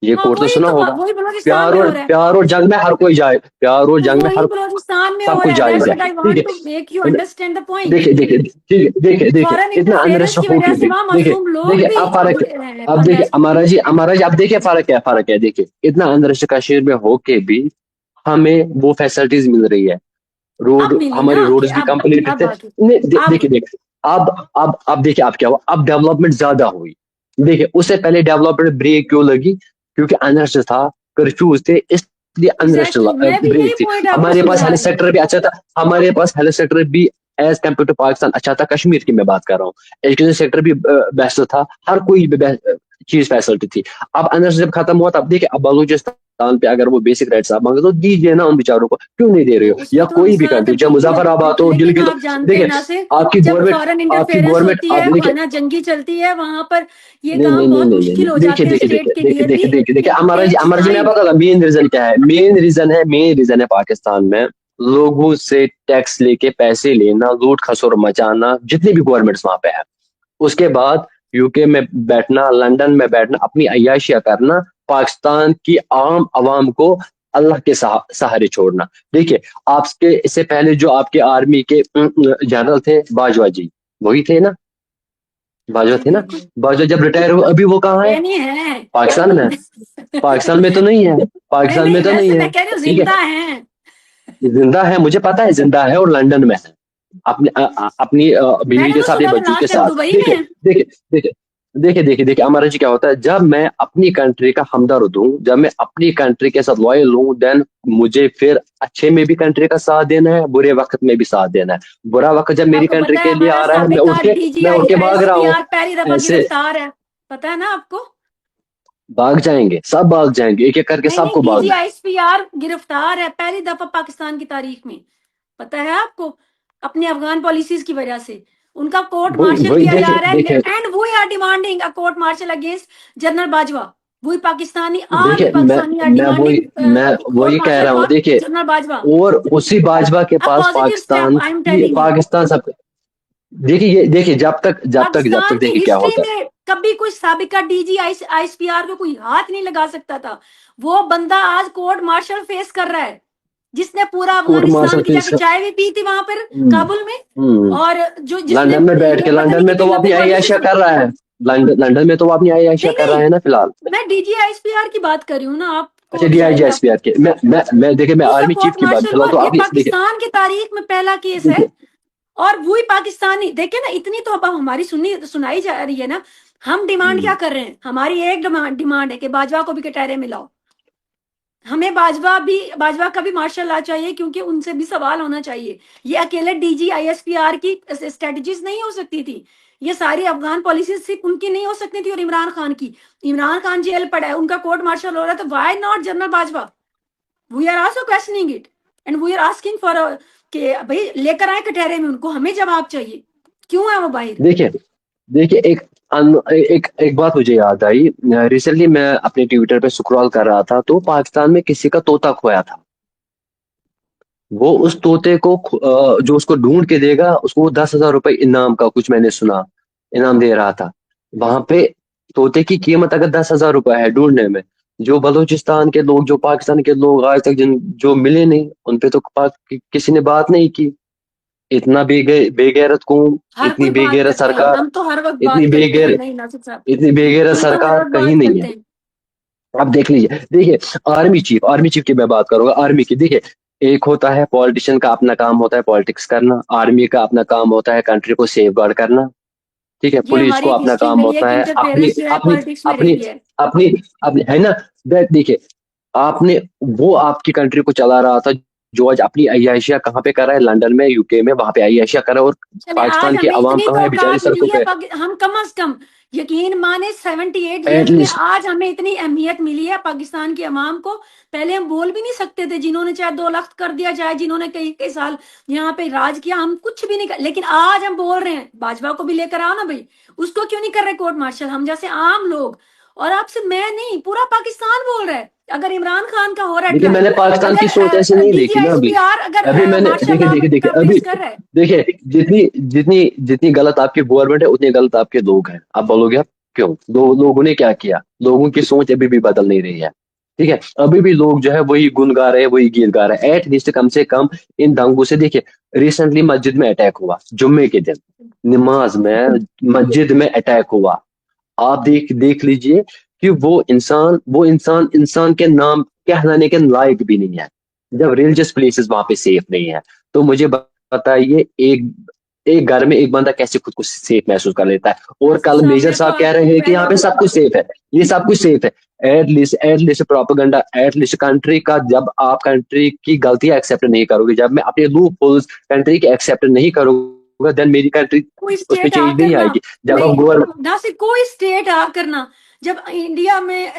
ये हाँ, कोट तो सुना होगा। वही बलूचिस्तान में हो रहा है। प्यार और जंग में हर कोई जाए, प्यार और तो जंग में वही हर बलूचिस्तान में सब हो कुछ रहा है। जायज दैट्स है, व्हाट आई ठीक वांट है। To make you understand the point. देखिए देखिए, ठीक है, देखिए देखिए, फॉरेन इतना अनरेस्ट इंटरफेरेंस की हो वजह के से भी, वहां देखिए मासूम लोग देखिए भी अब फर्क, अब देखिए प्रोटेस्ट। हमारा जी, हमारा जी, अब देखिए फर्क क्या, फर्क है, देखिए इतना अनरेस्ट कश्मीर में हो के भी हमें वो फैसिलिटीज मिल रही है। अब रोड, मिली हमारे ना कि रोड्स भी कंप्लीट अब थे। आगे। नहीं, अब देखिए देखिए, अब देखिए, अब क्या हुआ, अब डेवलपमेंट ज्यादा हुई। देखिए उससे पहले डेवलपमेंट ब्रेक क्यों लगी? क्योंकि अनरेस्ट था, कर्फ्यूज थे, इसलिए अनरेस्ट एग्जैक्टली, मैं भी ब्रेक यही थी। पॉइंट आपको हमारे पास समझा हेल्थ रही हूँ। सेक्टर भी अच्छा था, हमारे पास हेल्थ सेक्टर भी एज कम्पेयर टू पाकिस्तान अच्छा था। कश्मीर की मैं बात कर रहा हूँ, एजुकेशन सेक्टर भी बेस्ट था, हर कोई चीज फैसिलिटी थी। अब अनरेस्ट जब खत्म हुआ, तब देखिए अब बलूचिस्तान पे अगर वो बेसिक राइट्स आप मांगे तो दीजिए ना उन बेचारों को, क्यों नहीं दे रहे वो हो? या उसमें तो कोई भी नुसरत कंट्री, चाहे बिल्कुल, मुजफ्फराबाद हो, लेकिन गिलगित हो, आप जानते हैं देखिए नासिर, आपकी जब गवर्नमेंट, फॉरेन आपकी इंटरफेरेंस गवर्नमेंट, होती आप है, देखिए, खाना जंगी चलती है, वहां पर ये नहीं नहीं काम नहीं बहुत नहीं मुश्किल नहीं, हो देखिए जाते हैं देखिए स्टेट देखिए के देखिए लिए भी। देखिए देखिए देखिए, इट हमारा टेक्स जी मैं टाइम। पता था मेन रीजन क्या है। मेन रीजन है पाकिस्तान में लोगों से टैक्स लेके पैसे लेना, लूट खसोर मचाना, जितनी भी गवर्नमेंट्स वहां पे है। उसके बाद यूके में बैठना, लंदन में बैठना, अपनी अय्याशियां करना, पाकिस्तान की आम आवाम को अल्लाह के सहारे छोड़ना। देखिए, आपके इससे पहले जो आपके आर्मी के जनरल थे, बाजवा जी, वही थे ना? बाजवा जी थे ना? बिल्कुल। बाजवा जब रिटायर हुए, अभी वो कहाँ है? ये नहीं है। पाकिस्तान में। पाकिस्तान में तो नहीं है, नहीं पाकिस्तान में नहीं, तो नहीं वैसे है, मैं कह रही हूँ ठीक है। जिंदा है। जिंदा है, मुझे पता है जिंदा है, और लंदन में है, अपनी अपनी बीवी मैंने के तो साथ, अपने सुना था बच्चों के लास्ट टाइम साथ। दुबई में देखिए है। देखिए देखिए देखिए देखिए देखिए, हमारा जी क्या होता है, जब मैं अपनी कंट्री का हमदर्द हूँ, जब मैं अपनी कंट्री के साथ लॉयल हूँ, देन मुझे फिर अच्छे में भी कंट्री का साथ देना है, बुरे वक्त में भी साथ देना है। बुरा वक्त जब मेरी आपको कंट्री पता है के लिए हमारा आ रहा है, साबिका मैं उठ डीजीआई के भाग रहा हूँ। एसपीआर पहली दफा ऐसे गिरफ्तार है, पता है ना आपको। भाग जाएंगे, सब भाग जाएंगे, एक एक करके नहीं नहीं, सबको भागना है। डीजीआई एसपीआर गिरफ्तार है पहली दफा पाकिस्तान की तारीख में, पता है आपको, अपनी अफगान पॉलिसीज की वजह से उनका कोर्ट वही मार्शल वही, किया जा देखिए रहा है। देखिए and we are demanding a court martial against general Bajwa. वही पाकिस्तानी, आर्मी देखिए पाकिस्तानी आर डिमांडिंग मैं कोर्ट वही कह मार्शल रहा हूँ, फॉर देखिए। जनरल बाजवा। और उसी बाजवा के अ पास positive step I am telling you. Pakistan सब, देखिए ये देखिए, जब तक पाकिस्तान की देखिए क्या हिस्ट्री होता है। में कभी कोई साबिका डीजी आईएसपीआर को कोई हाथ नहीं लगा सकता था। वो बंदा आज कोर्ट मार्शल फेस कर रहा है, जिसने पूरा कोर्ट अफगानिस्तान मार्शल की फीस, जाके चाय भी पी थी वहां पर काबुल में। हम्म, और जो जिसने लंदन में बैठ ये के, पता लंदन नहीं में तो कितनी वो लंबी अपनी पॉलिसी। अय्याशिया कर रहा है। लंदन में तो वो अपनी अय्याशिया नहीं कर रहा नहीं, है ना फिलहाल। मैं डीजी आईएसपीआर की बात कर रही हूँ ना, अच्छा, आपको शायद DIGSPR के, मैं देखिए, मैं उसका आर्मी चीफ कोर्ट की बात, मार्शल फिलहाल हुआ। तो ये आप देखिए पाकिस्तान की तारीख में पहला केस है। देखिए और वही पाकिस्तानी देखे ना, इतनी तो अब हमारी सुनाई जा रही है ना। हम डिमांड क्या कर रहे हैं? हमारी एक डिमांड है कि बाजवा को भी कटहरे में लाओ। हमें बाजवा का भी मार्शल लॉ चाहिए, क्योंकि उनसे भी सवाल होना चाहिए। ये अकेले डीजी आईएसपीआर की स्ट्रेटजीज नहीं हो सकती थी। ये सारी अफगान पॉलिसी सिर्फ उनकी नहीं हो सकती थी, और इमरान खान की। इमरान खान जेल पड़ा है, उनका कोर्ट मार्शल हो रहा है, तो why not general Bajwa? We are also questioning it, and we are asking for कि भाई लेकर आए कटहरे में उनको, हमें जवाब चाहिए। क्यों है वो बाहर? देखिए देखिए एक बात मुझे याद आई। रिसेंटली मैं अपने ट्विटर पे स्क्रॉल कर रहा था, तो पाकिस्तान में किसी का तोता खोया था। वो उस तोते को जो उसको ढूंढ के देगा, उसको 10,000 रुपए इनाम का, कुछ मैंने सुना, इनाम दे रहा था। वहां पे तोते की कीमत अगर 10,000 रुपए है ढूंढने में, जो बलूचिस्तान के लोग, जो पाकिस्तान के लोग आज तक जिन जो मिले नहीं, उन पे तो किसी ने बात नहीं की। इतना बेगैरत कौम, हर इतनी कोई बात बेगैरत करता है, सरकार, हम तो हर वक्त इतनी बात करते हैं, बेगैर नहीं नासिर साहब, इतनी बेगैरत हम तो हर सरकार वक्त कहीं बात नहीं करते है। हैं। आप देख लीजिए, देखिए, आर्मी चीफ की मैं बात करूंगा, आर्मी की देखिए। एक होता है पॉलिटिशियन का अपना काम होता है पॉलिटिक्स करना, आर्मी का अपना काम होता है कंट्री को सेफ गार्ड करना। ठीक है, ये पुलिस हमारी को एक अपना हिस्ट्री काम रही है होता कि है अपनी इंटरफेरेंस जो है अपनी पॉलिटिक्स में अपनी रही है। अपनी अपनी है ना। देखिए, आपने वो आपकी कंट्री को चला रहा था, जो आज अपनी अय्याशियां कहाँ पे कर रहा है, लंदन में, यूके में, वहां पे अय्याशियां कर रहा है, और चले, आज पाकिस्तान की हमें आवाम इतनी तो कहाँ है बेचारी औकात सड़कों मिली है, पे। हम कम अज कम यकीन माने 78 ईयर्स में एटलीस्ट आज हमें इतनी अहमियत मिली है पाकिस्तान की अवाम को। पहले हम बोल भी नहीं सकते थे, जिन्होंने चाहे 2 लाख कर दिया, चाहे जिन्होंने कई कई साल यहाँ पे राज किया, हम कुछ भी नहीं कर, लेकिन आज हम बोल रहे हैं भाजपा को भी लेकर आओ ना भाई, उसको क्यों नहीं कर रहे कोर्ट मार्शल, हम जैसे आम लोग। और आपसे मैं नहीं, पूरा पाकिस्तान बोल रहा है, अगर इमरान खान का हो रहा है देखिए, ट्रायल, मैंने पाकिस्तान की सोच ऐसे अगर नहीं देखी ना अभी। DGISPR अभी अगर मैंने मार्शल देखिए लॉ देखिए देखिए का अभी फेस कर रहा है। देखिए, जितनी जितनी जितनी गलत आपकी गवर्नमेंट है, उतने गलत आपके लोग हैं। आप बोलोगे आप क्यों? लोगों ने क्या किया? लोगों की सोच अभी भी बदल नहीं रही है। ठीक है, अभी भी लोग जो है वही गुन गा रहे हैं, वही गीत गा रहे हैं। एटलीस्ट कम से कम इन दंगों से, देखिए, रिसेंटली मस्जिद में अटैक हुआ, जुम्मे के दिन नमाज में मस्जिद में अटैक हुआ। आप देख देख लीजिए कि वो इंसान इंसान के नाम कहलाने के लायक भी नहीं है, जब रिलीजियस प्लेसेस वहां पे सेफ नहीं है। तो मुझे बताइए, एक एक घर में एक बंदा कैसे खुद को सेफ महसूस कर लेता है? और नासिर कल साहब, मेजर मैं तो साहब कह आपको रहे हैं कि पहले यहाँ पे भी, सब कुछ सेफ है, ये सब कुछ सेफ है। एटलीस्ट प्रोपेगेंडा, एटलीस्ट कंट्री का, जब आप कंट्री की गलतियां एक्सेप्ट नहीं करोगे, जब मैं अपने लूप होल्स कंट्री के एक्सेप्ट नहीं करूंगा, देन मेरी कंट्री कोई उसमें स्टेट चेंज आकर नहीं ना, आएगी। जब नहीं आप गवर्नमेंट ना से कोई स्टेट आकर ना, जब इंडिया में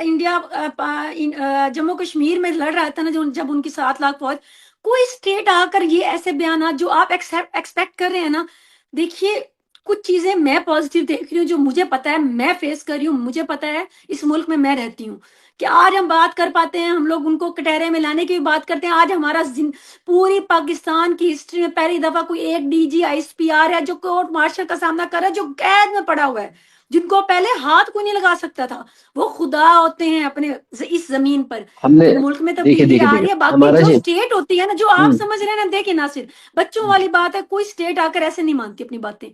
जम्मू कश्मीर में लड़ रहा था ना, जो जब उनकी 7 लाख फौज, कोई स्टेट आकर ये ऐसे बयान जो आप एक्सपेक्ट कर रहे हैं ना, देखिए, कुछ चीजें मैं पॉजिटिव देख रही हूँ, जो मुझे पता है मैं फेस कर रही हूँ, मुझे पता है इस मुल्क में मैं रहती हूँ, कि आज हम बात कर पाते हैं, हम लोग उनको कटहरे में लाने की भी बात करते हैं। आज हमारा पूरी पाकिस्तान की हिस्ट्री में पहली दफा कोई एक DGISPR है जो कोर्ट मार्शल का सामना कर रहा है, जो कैद में पड़ा हुआ है, जिनको पहले हाथ कोई नहीं लगा सकता था। वो खुदा होते हैं अपने इस जमीन पर। हमने फिर मुल्क में देखिए तब्दीली देखिए आ देखिए रही है, बाकी हमारा जो जी। स्टेट होती है ना, जो आप हम्म समझ रहे हैं ना, देखिए नासिर, बच्चों वाली बात है, कोई स्टेट आकर ऐसे नहीं मानती अपनी बातें।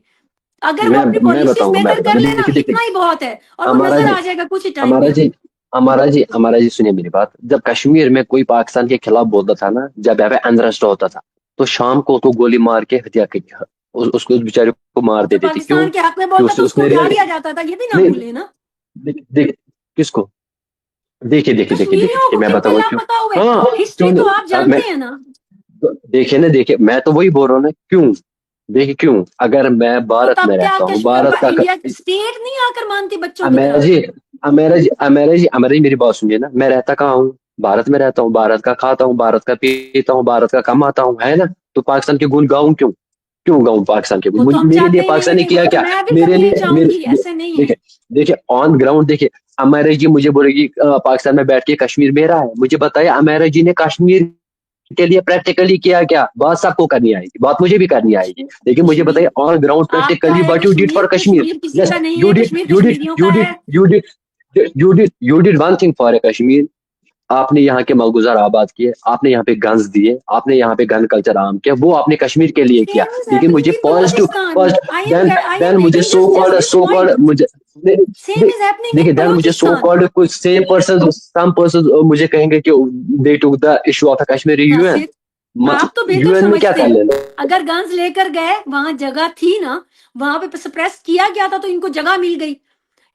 अगर वो मैं अपनी मैं पॉलिसीज बताऊंगा मैं बेहतर कर बताऊंगा लेना, देखिए देखिए इतना ही बहुत है, और वो हमारा नजर जी आ जाएगा कुछ ही टाइम हमारा में। जी हमारा जी सुनिए मेरी बात। जब कश्मीर में कोई पाकिस्तान के खिलाफ बोलता था ना, जब यहाँ पे अनरेस्ट होता था, तो शाम को तो गोली मार के हत्या की, उसको, उस बेचारे को मार जो देते थे। क्यों? पाकिस्तान के हक में कि बोलता उससे था उसको उसने उठा लिया जाता था, ये भी ना नहीं, भूले ना। देख किसको? देखिए देखिए देखिए देखिए कश्मीरियों देखिए, को मैं कितने बताऊंगा क्यों। लापता हुए, हाँ, हिस्ट्री क्यों तो नहीं? आप अब मैं जानते हैं ना। देखिए ना, देखिए, मैं तो वही बोल रहा हूँ ना, क्यों? देखिए क्यों, अगर मैं तो भारत तब में क्या रहता हूँ, भारत का इंडिया स्टेट नहीं आकर मानती बच्चों की अमेरा तरह? जी अमेरा जी मेरी बात सुनिए ना। मैं रहता कहाँ हूँ? भारत में रहता हूँ, भारत का खाता हूँ, भारत का पीता हूँ, भारत का कमाता हूँ, है ना? तो पाकिस्तान के गुण गाऊं क्यों? क्यों गाऊं पाकिस्तान के गुण? वो तो हम मेरे लिए चाहते ही पाकिस्तान ने नहीं, वो किया तो क्या? मैं भी मेरे कभी नहीं लिए चाहूंगी, ऐसे नहीं है। देखिए देखिए, ऑन ग्राउंड देखिए, अमेरा जी मुझे बोलेगी पाकिस्तान में बैठ के कश्मीर मेरा है। मुझे बताइए, अमेरा जी ने कश्मीर के लिए प्रैक्टिकली किया क्या? बात सबको करनी आएगी, बात मुझे भी करनी आएगी, लेकिन मुझे बताइए कश्मीर ऑन ग्राउंड आपका प्रैक्टिकली है, what you did Kashmir for Kashmir. Kashmir किसी यस, का नहीं यू है, डिड कश्मीर यू डिड कश्मीरियों यू का डिड है। You did you did one thing for a Kashmir. आपने यहाँ के मलगुजार आबाद किए, आपने यहाँ पे गन्स दिए, आपने यहाँ पे गन कल्चर आम किया, वो आपने कश्मीर के लिए किया। सेम इज लेकिन हैपनिंग मुझे in positive Balochistan. First, then I then am मुझे making so just called this so called point. मुझे सेम इज हैपनिंग देखिए, इन देन मुझे सो बलोचिस्तान। कॉल्ड कुछ सेम पर्सन, सम पर्सन मुझे कहेंगे कि they took the issue of Kashmir UN. Nasir, आप तो बेहतर यूएन में क्या समझते कर हैं, लेना? अगर गन्स लेकर गए, वहां जगह थी ना, वहां पे सप्रेस किया गया था, तो इनको जगह मिल गई,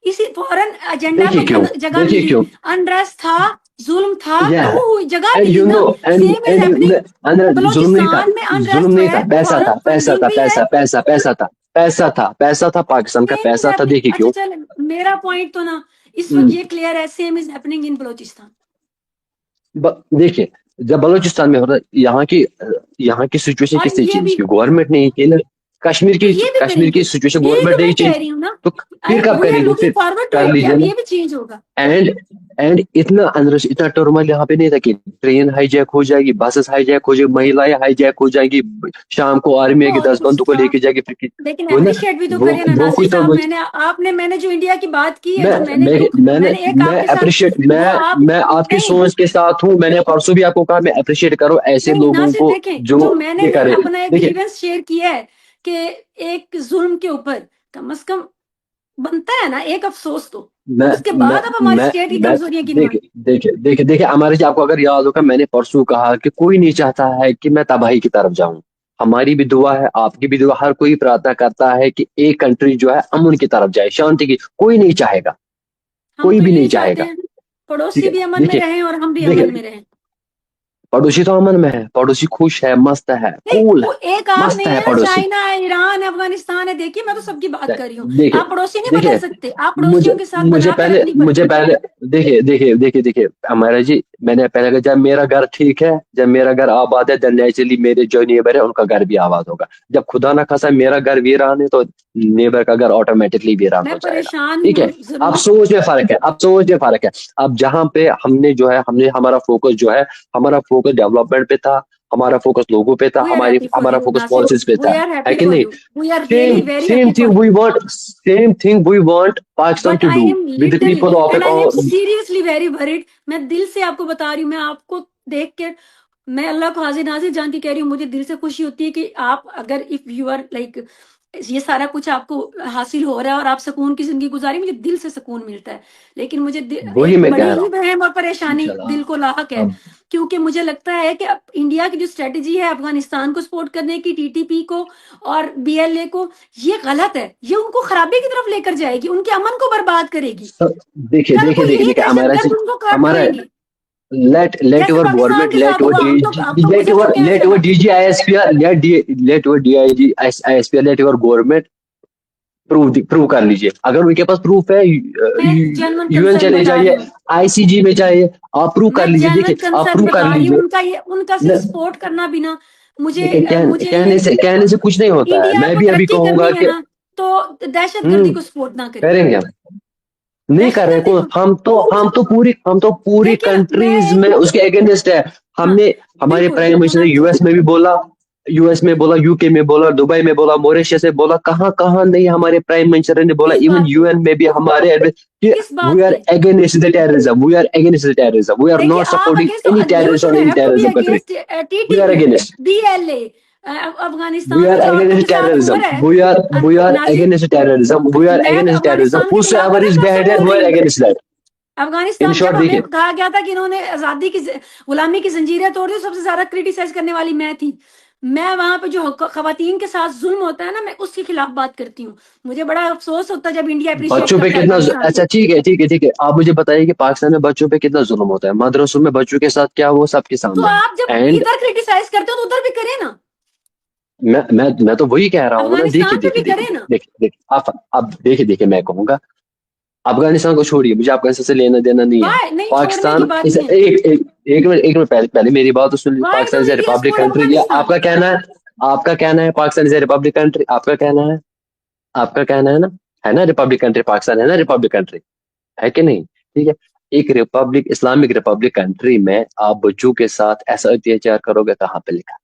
इसी फॉरेन एजेंडा देखिए को क्यों, जगह देखिए मिली। क्यों, अनरेस्ट था, जुल्म था, या तो वो जगह एंड मिली यू नो ना। And same is and happening, and जुल्म नहीं था, बलोचिस्तान में जुल्म अनरेस्ट नहीं हुआ था, है, पैसा था, फॉरेन पैसा फंडिंग था, भी है। पैसा पैसा पैसा था, पैसा था, पैसा था, पाकिस्तान का सेम इज पैसा था। हैपनिंग, देखिए अच्छा क्यों। चल, मेरा पॉइंट तो ना इस वक्त हम्म, ये क्लियर है, same is happening in Balochistan. देखिए, जब बलूचिस्तान में होता, यहाँ की सिचुएशन और किसने ये चेंज भी की? गवर्नमेंट ने ही की ना। कश्मीर तो की ये भी कश्मीर की करेंगे, सिचुएशन यही गवर्नमेंट तो नहीं मैं चेंज, कह रही हूँ ना। तो फिर कब वी आर करेंगे, लुकिंग फिर फॉरवर्ड टू कर इट कि लीजिए अब ना। ये भी चेंज होगा। एंड एंड इतना अंदर से इतना टर्मोइल यहाँ पे नहीं था कि ट्रेन हाईजैक हो जाएगी, बसेस हाईजैक हो जाएगी, महिलाएं हाईजैक हो जाएगी, शाम को आर्मी आएगी बहुत 10 कुछ बंदों को था, लेके जाएगी, फिर लेकिन वो ना अप्रिशिएट भी तो वो करिए ना वो नासिर कुछ तो साहब। मैंने जो इंडिया की बात की है, मैं जो मैंने मैं दुख, मैंने मैंने एक मैं आपके साथ अप्रिशिएट वो आप मैं आपकी नहीं सोच के साथ हूँ। मैंने परसों भी आपको कहा मैं अप्रिशिएट करो ऐसे नहीं लोगों नासिर, को देखें जो जो मैंने ये करे। अपना एक देखिए ग्रीवेंस शेयर किया है कि एक जुल्म के ऊपर कम से कम बनता है ना एक अफसोस तो, मैं और उसके मैं बाद अब हमारी मैं स्टेट की मैं कमजोरियां गिनवाएं। देखिए अमर जी, आपको अगर याद होगा मैंने परसों कहा कि कोई नहीं चाहता है कि मैं तबाही की तरफ जाऊं। हमारी भी दुआ है, आपकी भी दुआ, हर कोई प्रार्थना करता है कि एक कंट्री जो है अमन की तरफ जाए, शांति की, कोई नहीं चाहेगा, हम कोई तो भी यही नहीं चाहते चाहेगा। हैं, ठीक पड़ोसी है, भी अमन में देखिए रहें और हम भी अमन देखिए में रहें। पड़ोसी तो अमन में है, पड़ोसी खुश है, मस्त है, नहीं, कूल वो है, एक आप मस्त नहीं है है ना, पड़ोसी। चाइना है, ईरान है, अफगानिस्तान है, देखिए मैं तो सबकी बात कर रही हूँ। देखिए आप पड़ोसी नहीं बदल देखिए सकते, आप मुझे पड़ोसियों के साथ मुझे बना के पहले रखनी मुझे पड़ती है। पहले देखिए हमारा जी, मैंने पहले कहा जब मेरा घर ठीक है, जब मेरा घर आबाद है, देन नेचुरली मेरे जो नेबर है उनका घर भी आबाद होगा। जब खुदा ना खासा मेरा घर वीरान है तो नेबर का घर ऑटोमेटिकली वीरान हो मैं जाएगा। परेशान ठीक हूँ है, अब जरूर। सोच में फर्क है, अब सोच में फर्क है। अब जहाँ पे हमने जो है हमने हमारा फोकस जो है, हमारा फोकस डेवलपमेंट पे था, हमारा फोकस लोगों पे था, वी आर हमारी हैप्पी फॉर हमारा यू फोकस नासिर, पॉलिसीज पे वी था, आर है हैप्पी कि फॉर नहीं? You, we are really Same, very same happy thing for we you. want, same thing we want Pakistan but to I do am with the literally people of and it I am all. Seriously very worried. मैं दिल से आपको बता रही हूँ, मैं आपको देख के, मैं अल्लाह को हाजिर नाजिर जान के कह रही हूँ, मुझे दिल से खुशी होती है कि आप अगर इफ यू आर लाइक ये सारा कुछ आपको हासिल हो रहा है और आप सुकून की जिंदगी गुजारी, मुझे दिल से सुकून मिलता है। लेकिन मुझे वही एक मैं बड़ी कह रहा ही हूँ। वहम और परेशानी इंशाल्लाह दिल को लाहक है, अब क्योंकि मुझे लगता है कि अब इंडिया की जो स्ट्रेटजी है अफगानिस्तान को सपोर्ट करने की, टीटीपी को और बीएलए को, ये गलत है। ये उनको खराबी की तरफ लेकर जाएगी, उनके अमन को बर्बाद करेगी। देखिए कल को देखिए देखिए यही देखिए हमारा दहशतगर्द जी, उनको काट हमारा खाएंगे, let जैसे your पाकिस्तान government, के साथ हुआ। हम तो गुजर चुके हैं let उससे your बाहर। DGISPR, let your DIG ISPR, let your government prove कर लीजिए। अगर उनके पास प्रूफ है, मैं जेन्युइन यूएन कंसर्न चले बता रही जाइए, हूँ, आईसीजी में जाइए, आप प्रूव कर मैं लीजिए। जेन्युइन देखिए आप कंसर्न प्रूव कर बता रही हूँ। लीजिए। उनका सिर्फ न- सपोर्ट करना भी ना, मुझे देखिए मुझे ये कहने से कुछ नहीं होता है। इंडिया मैं को भी अभी तरक्की कहूंगा करनी है कि ना, तो दहशतगर्दी को सपोर्ट ना करें। करेंगे, नहीं कर रहे दहशतगर्दी को हम तो पूरी देखिए ना, मैं कंट्रीज में एक उसके अगेंस्ट है। हाँ हमने हमारे बिल्कुल प्राइम मिनिस्टर होना ने भी यूएस चाहिए। में भी बोला, यूएस में बोला, यूके में बोला, दुबई में बोला, मॉरिशस में बोला, कहाँ कहाँ नहीं हमारे प्राइम मिनिस्टर ने बोला, किस इवन बात पे, यूएन में भी हमारे कि किस वी बात आर पे? Against the terrorism, we are against the terrorism, we are देखिए नॉट आप supporting against, any you terrorist should or any have to be terrorism country. Against we are TTP, against, BLA. we Afghanistan में are जो आपके against साथ हो terrorism, रहा है we are Nasir, against terrorism, we are मैं against terrorism, अफगानिस्तान के खिलाफ whosoever थोड़ी is नासिर behind it, बोल we रही are हूँ। against that। इन अफगानिस्तान, जब शॉर्ट हमें देखिए, कहा गया था कि इन्होंने आजादी की गुलामी की जंजीरें तोड़ दी, सबसे ज्यादा क्रिटिसाइज करने वाली मैं थी। मैं वहां पे जो खवातीन के साथ जुल्म होता है ना, मैं उसके खिलाफ बात करती हूँ। मुझे बड़ा अफसोस होता है जब इंडिया अप्रिशिएट बच्चों पे करता है कितना पाकिस्तान अच्छा, को। ठीक है, आप मुझे बताइए कि पाकिस्तान में बच्चों पे कितना जुल्म होता है, मदरसों में बच्चों के साथ क्या, वो सबके तो सामने आप जब है। एंड इधर क्रिटिसाइज करते हो तो उधर भी करें ना, मैं तो वही कह रहा हूँ ना। अफगानिस्तान पे भी करें ना। आप देखिए मैं कहूंगा, अफगानिस्तान को छोड़िए, मुझे अफगानिस्तान से लेना देना नहीं है। वाह, नहीं छोड़ने की पाकिस्तान बात इस नहीं है। एक मिनट पहले मेरी बात तो सुन लीजिए। Why do Pakistan is a India Republic support country, या अफगानिस्तान? आपका कहना है Pakistan is a Republic country, आपका कहना है, आपका कहना है ना रिपब्लिक कंट्री पाकिस्तान है ना, रिपब्लिक कंट्री है कि नहीं? ठीक है, एक रिपब्लिक, इस्लामिक रिपब्लिक कंट्री में आप बच्चों के साथ ऐसा अत्याचार करोगे, कहाँ पे लिखा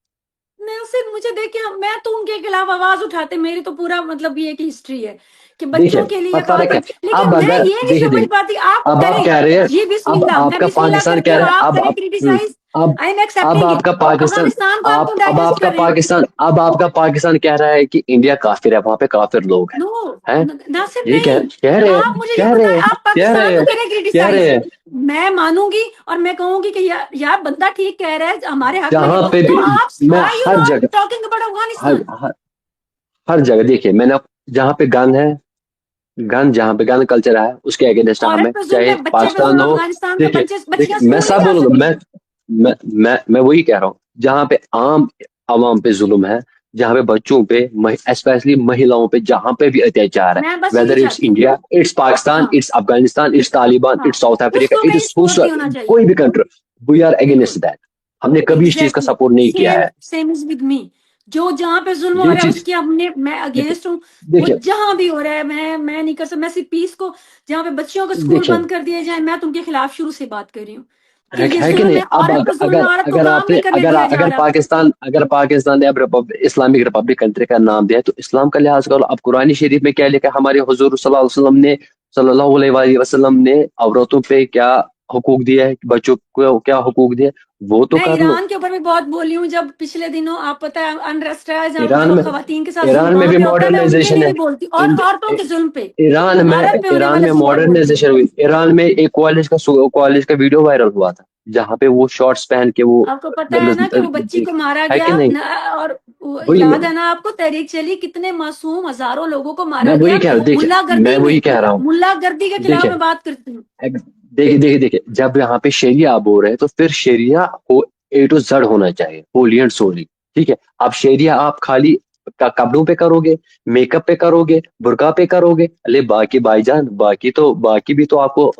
मैं उसे, मुझे देखिए, मैं तो उनके खिलाफ आवाज उठाते, मेरी तो पूरा मतलब ये की हिस्ट्री है कि है? देखिए बच्चों के लिए पर फर्क खातन। है। लेकिन अब मैं अगर ये नहीं समझ देखिए पाती, आप अब आप करें कह रहे हैं, जी अब बिस्मिल्लाह, मैं आपका बिस्मिल्लाह पाकिस्तान करती कह हूँ, रहा है, आप करें क्रिटिसाइज, अब आई एम अब एक्सेप्टिंग इट। आपका पाकिस्तान, अफगानिस्तान को हम क्यों अब डाइजेस्ट आपका कर रहे हैं? पाकिस्तान, अब आपका पाकिस्तान कह रहा है कि इंडिया काफिर है, वहां पे काफिर लोग नो, हैं। नासिर ये नहीं, कह रहे आप हैं, मुझे ये बताएं, आप कह पाकिस्तान रहे को हैं, करें कह रहे क्रिटिसाइज, हैं। मैं मानूंगी और मैं कहूंगी कि यार बंदा ठीक कह रहा है, हमारे हक में जहां नहीं। पे तो भी आप मैं व्हाई यू हर नॉट जगह, टॉकिंग अबाउट हर अफगानिस्तान? हर, हर जगह देखिए मैंने, जहां पे गन है, जहां पे गन कल्चर है, उसके अगेंस्ट औरत हमें, पे जुल्म चाहे है, बच्चे पे पाकिस्तान जुल्म, हो। अफगानिस्तान के देखिए बच्चे बच्चियां मैं स्कूल नहीं सब जा बोलूंगा, सकती। मैं वही कह रहा हूँ, जहां पे आम आवाम पे जुल्म है, जहां पे बच्चों पे, स्पेशली महिलाओं पे जहां पे भी अत्याचार है, मैं बस यही वेदर इट्स चाहती हूँ। इंडिया, इट्स पाकिस्तान, हाँ इट्स अफगानिस्तान, इट्स तालिबान, हाँ, इट्स साउथ अफ्रीका, उसको इट कहीं इज सपोर्ट नहीं होना चाहिए। कोई भी कंट्री, वी आर बिल्कुल, अगेंस्ट दैट। हमने कभी इस चीज का एग्जैक्टली सपोर्ट नहीं किया सेम है। Same is with me. जो जहाँ पे जुल्म हो ये रहा है चीज उसकी हमने मैं देखिए अगेंस्ट हूँ। वो देखिए जहाँ भी हो रहा है मैं नहीं कर सकता। मैं सिर्फ पीस को, जहाँ पे बच्चियों को स्कूल देखिए बंद कर दिए जाए, मैं तो उनके खिलाफ शुरू से बात कर रही हूँ कि ये है कि जुल्म नहीं? है, अब औरत का जुल्म अगर है, औरत को अगर काम आपने नहीं करने दिया जा रहा। अगर पाकिस्तान ने अब इस्लामिक रिपब्लिक कंट्री का नाम दिया है, तो इस्लाम का लिहाज करो। अब कुरानी शरीफ में क्या लिखा है? हमारे हुजूर सल्लल्लाहु अलैहि वसल्लम ने औरतों पे क्या हुकूक दिया है, बच्चों को क्या हुकूक दिया है, वो तो मैं कर लो। ईरान के ऊपर भी बहुत बोली हूँ। जब पिछले दिनों आप पता है अनरेस्ट है, जहाँ ईरान जो में खवातीन के साथ जुल्म ईरान में वहां भी पे होता है, मैं उनके मॉडर्नाइजेशन लिए है। भी बोलती हूँ, और इंड- औरतों के जुल्म पे, ईरान भारत में पे होने वाले जुल्म पे बोलती हूँ। मॉडर्नाइजेशन हुई। ईरान में एक कॉलेज का वीडियो वायरल हुआ था, जहाँ पे वो शॉर्ट्स पहन के वो आपको पता है ना कि वो बच्ची को मारा है गया कि नहीं? और वही याद है ना आपको, तहरीक चली, कितने मासूम हजारों लोगों को मैं मारा वही गया कह रहा हूँ। देखिए, मैं मुल्लागर्दी वही में। कह रहा हूँ। मुल्लागर्दी के खिलाफ देखिए मैं बात करती हूँ। देखिए, जब यहाँ पे शरिया आप बोल रहे हैं, तो फिर शरिया को ए टू जेड होना चाहिए, होली एंड सोली। ठीक है, अब शरिया आप खाली कपड़ों पे करोगे, मेकअप पे करोगे, बुर्का पे करोगे, अरे बाकी भाईजान, बाकी भी तो आपको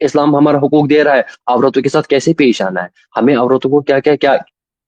इस्लाम हमारा हुकूक दे रहा है, औरतों के साथ कैसे पेश आना है, हमें औरतों को क्या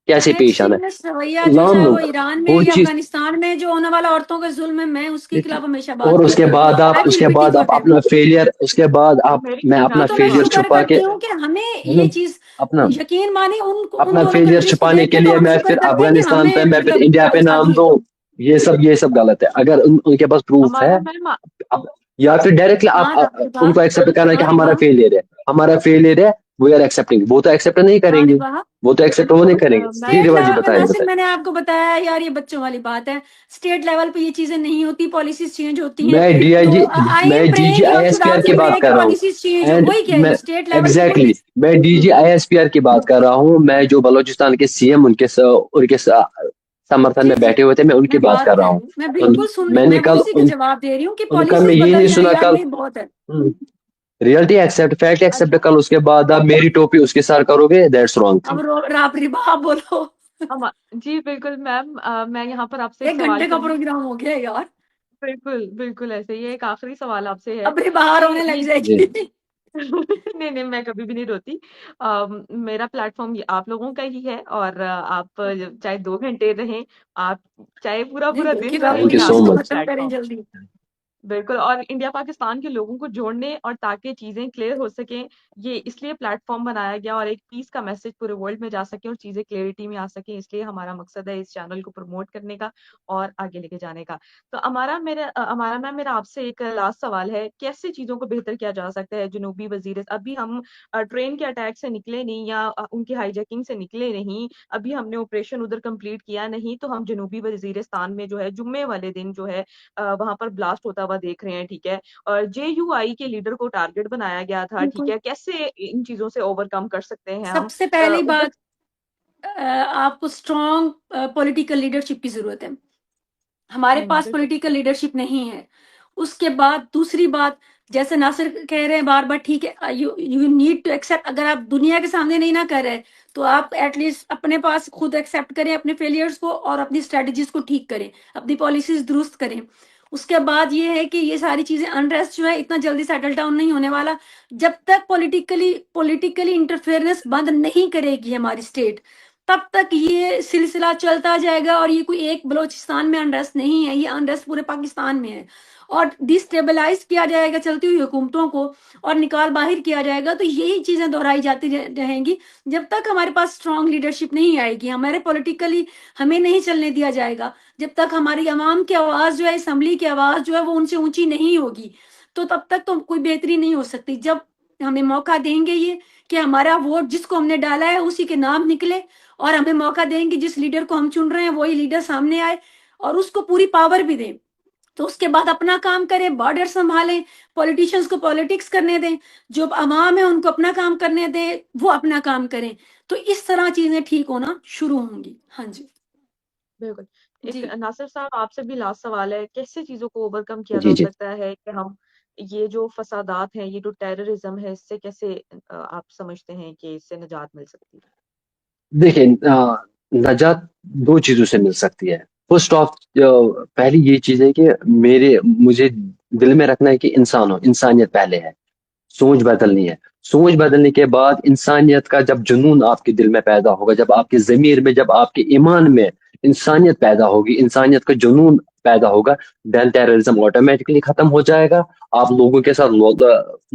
कैसे मैं पेश आना एक्सट्रीमिस्ट रवैया है, जो इस्लाम चाहे वो ईरान में वो या चीज। अफगानिस्तान में जो होने वाला औरतों का जुल्म है, मैं उसके खिलाफ हमेशा बात और करती हूँ। I feel pity for them. अपना फेलियर, उसके बाद आप मेरी मैं ये अपना तो मैं नासिर फेलियर शुक्र छुपा के, करती हूँ कि हमें है ये ना, चीज अपना यकीन माने उन अपना दोनों फेलियर कंट्रीज को छुपाने देख के के, तो लिए हम मैं शुक्र फिर करते हैं कि अफगानिस्तान पे, हमें मैं फिर मतलब इंडिया पे हमारे साथ नाम ये। दूं। ये सब गलत है। अगर उनके पास प्रूफ है, हमारा मैम आप, या फिर डायरेक्टली आप, हाँ रिबा, उनको एक्सेप्ट करना कि हाँ हमारा रिबा, फेलियर है, वी आर एक्सेप्टिंग। वो तो एक्सेप्ट नहीं हाँ करेंगे, रिबा। वो तो एक्सेप्ट वो नहीं करेंगे। जी मैम स्टेट रिवा जी, लेवल पे बताइए नासिर, बताइए। मैंने आपको बताया यार, ये बच्चों वाली बात है। स्टेट लेवल पे ये चीजें नहीं होती, पॉलिसीज चेंज होती हैं। मैं तो डीआईजी आई मैं एम डीजी प्रेइंग और खुदा आईएसपीआर की से बात प्रे कि कर रहा हूँ। पॉलिसीज चेंज हो। एंड वही कह रही मैं हूँ, स्टेट लेवल पे एग्जैक्टली पॉलिसी। exactly, मैं डीजी आईएसपीआर की बात कर रहा हूँ। मैं जो बलूचिस्तान के सीएम उनके समर्थन जी में जी, बैठे हुए थे, मैं उनकी मैं बात बात कर कर रहा रही हूँ। हूँ, मैं बिल्कुल सुन रही, मैंने मैं भी कल उसी का जवाब दे रही हूँ कि उनका मैं पॉलिसीज ये नहीं बदल सुना जाए यार, कल। नहीं बहुत है। रियलिटी एक्सेप्ट, फैक्ट एक्सेप्ट, अच्छा कल उसके बाद आप मेरी टोपी उसके सर करोगे, दैट्स रॉन्ग अब थिंग। राप रिबा बोलो। हम जी बिल्कुल मैम, मैं यहाँ पर आपसे एक एक सवाल घंटे का करूंगी। प्रोग्राम हो गया यार, बिल्कुल बिल्कुल ऐसे ही है। एक आखिरी सवाल आपसे है अब रे बाहर कि होने लग जी जाएगी। नहीं नहीं, मैं कभी भी नहीं रोती। मेरा प्लेटफॉर्म आप लोगों का ही है, और आप चाहे 2 घंटे रहें, आप चाहे पूरा नहीं पूरा दिन देखिए, रहें, अपनी थैंक यू ये सो क्लास आपका तो मच। खत्म करें प्लेटफॉर्म। जल्दी। बिल्कुल, और इंडिया पाकिस्तान के लोगों को जोड़ने और ताकि चीजें क्लियर हो सकें, ये इसलिए प्लेटफॉर्म बनाया गया, और एक पीस का मैसेज पूरे वर्ल्ड में जा सके और चीजें क्लैरिटी में आ सकें, इसलिए हमारा मकसद है इस चैनल को प्रमोट करने का और आगे लेके जाने का। तो हमारा मैम, मेरा आपसे एक लास्ट सवाल है, कैसे चीजों को बेहतर किया जा सकता है जनूबी वजीर? अभी हम ट्रेन के अटैक से निकले नहीं, या उनकी हाईजैकिंग से निकले नहीं, अभी हमने ऑपरेशन उधर कंप्लीट किया नहीं, तो हम जनूबी वजीरिस्तान में जो है जुम्मे वाले दिन जो है वहां पर ब्लास्ट होता हुआ देख रहे हैं, ठीक है। और जेयूआई के लीडर को टारगेट बनाया गया था, ठीक बिल्कुल, है। कैसे इन चीजों से ओवरकम कर सकते हैं हम? सबसे पहली उधर। बात, आपको स्ट्रॉन्ग पॉलिटिकल लीडरशिप की जरूरत है। हमारे पास बिल्कुल। पॉलिटिकल लीडरशिप नहीं है। उसके बाद दूसरी बात, जैसे नासिर कह रहे हैं बार बार, ठीक है, you you need to accept. अगर आप दुनिया के सामने नहीं ना कर रहे, तो आप एटलीस्ट अपने पास खुद एक्सेप्ट करें अपने फेलियर्स को, और अपनी स्ट्रेटजीज को ठीक करें, अपनी पॉलिसीज दुरुस्त करें। उसके बाद ये है कि ये सारी चीजें, अनरेस्ट जो है इतना जल्दी सेटल डाउन नहीं होने वाला। जब तक पॉलिटिकली इंटरफेरेंस बंद नहीं करेगी हमारी स्टेट, तब तक ये सिलसिला चलता जाएगा। और ये कोई एक बलोचिस्तान में अनरेस्ट नहीं है, ये अनरेस्ट पूरे पाकिस्तान में है। और डिस्टेबलाइज किया जाएगा चलती हुई हुकूमतों को, और निकाल बाहर किया जाएगा। तो यही चीजें दोहराई जाती रहेंगी जब तक हमारे पास स्ट्रांग लीडरशिप नहीं आएगी, हमारे पॉलिटिकली हमें नहीं चलने दिया जाएगा। जब तक हमारी आवाम की आवाज जो है, असम्बली की आवाज जो है, वो उनसे ऊंची नहीं होगी, तो तब तक तो कोई बेहतरी नहीं हो सकती। जब हमें मौका देंगे ये कि हमारा वोट जिसको हमने डाला है उसी के नाम निकले, और हमें मौका देंगे जिस लीडर को हम चुन रहे हैं वही लीडर सामने आए, और उसको पूरी पावर भी दें, तो उसके बाद अपना काम करें, बॉर्डर संभालें, पॉलिटिशियंस को पॉलिटिक्स करने दें, जो अवाम है उनको अपना काम करने दें, वो अपना काम करें। तो इस तरह चीजें ठीक होना शुरू होंगी। हाँ जी। बिल्कुल। जी, एक नासिर साहब, आपसे भी लास्ट सवाल है, कैसे चीजों को ओवरकम किया जी जा जी। सकता है कि हम ये जो फसादात हैं, ये जो टेररिज्म है, इससे कैसे आप समझते हैं कि इससे निजात मिल सकती है? देखिए, नजात दो चीजों से मिल सकती है। फर्स्ट ऑफ, पहली ये चीज है कि मुझे दिल में रखना है कि इंसान हो, इंसानियत पहले है। सोच बदलनी है। सोच बदलने के बाद इंसानियत का जब जुनून आपके दिल में पैदा होगा, जब आपके जमीर में, जब आपके ईमान में इंसानियत पैदा होगी, इंसानियत का जुनून पैदा होगा, देन टेररिज्म ऑटोमेटिकली खत्म हो जाएगा। आप लोगों के साथ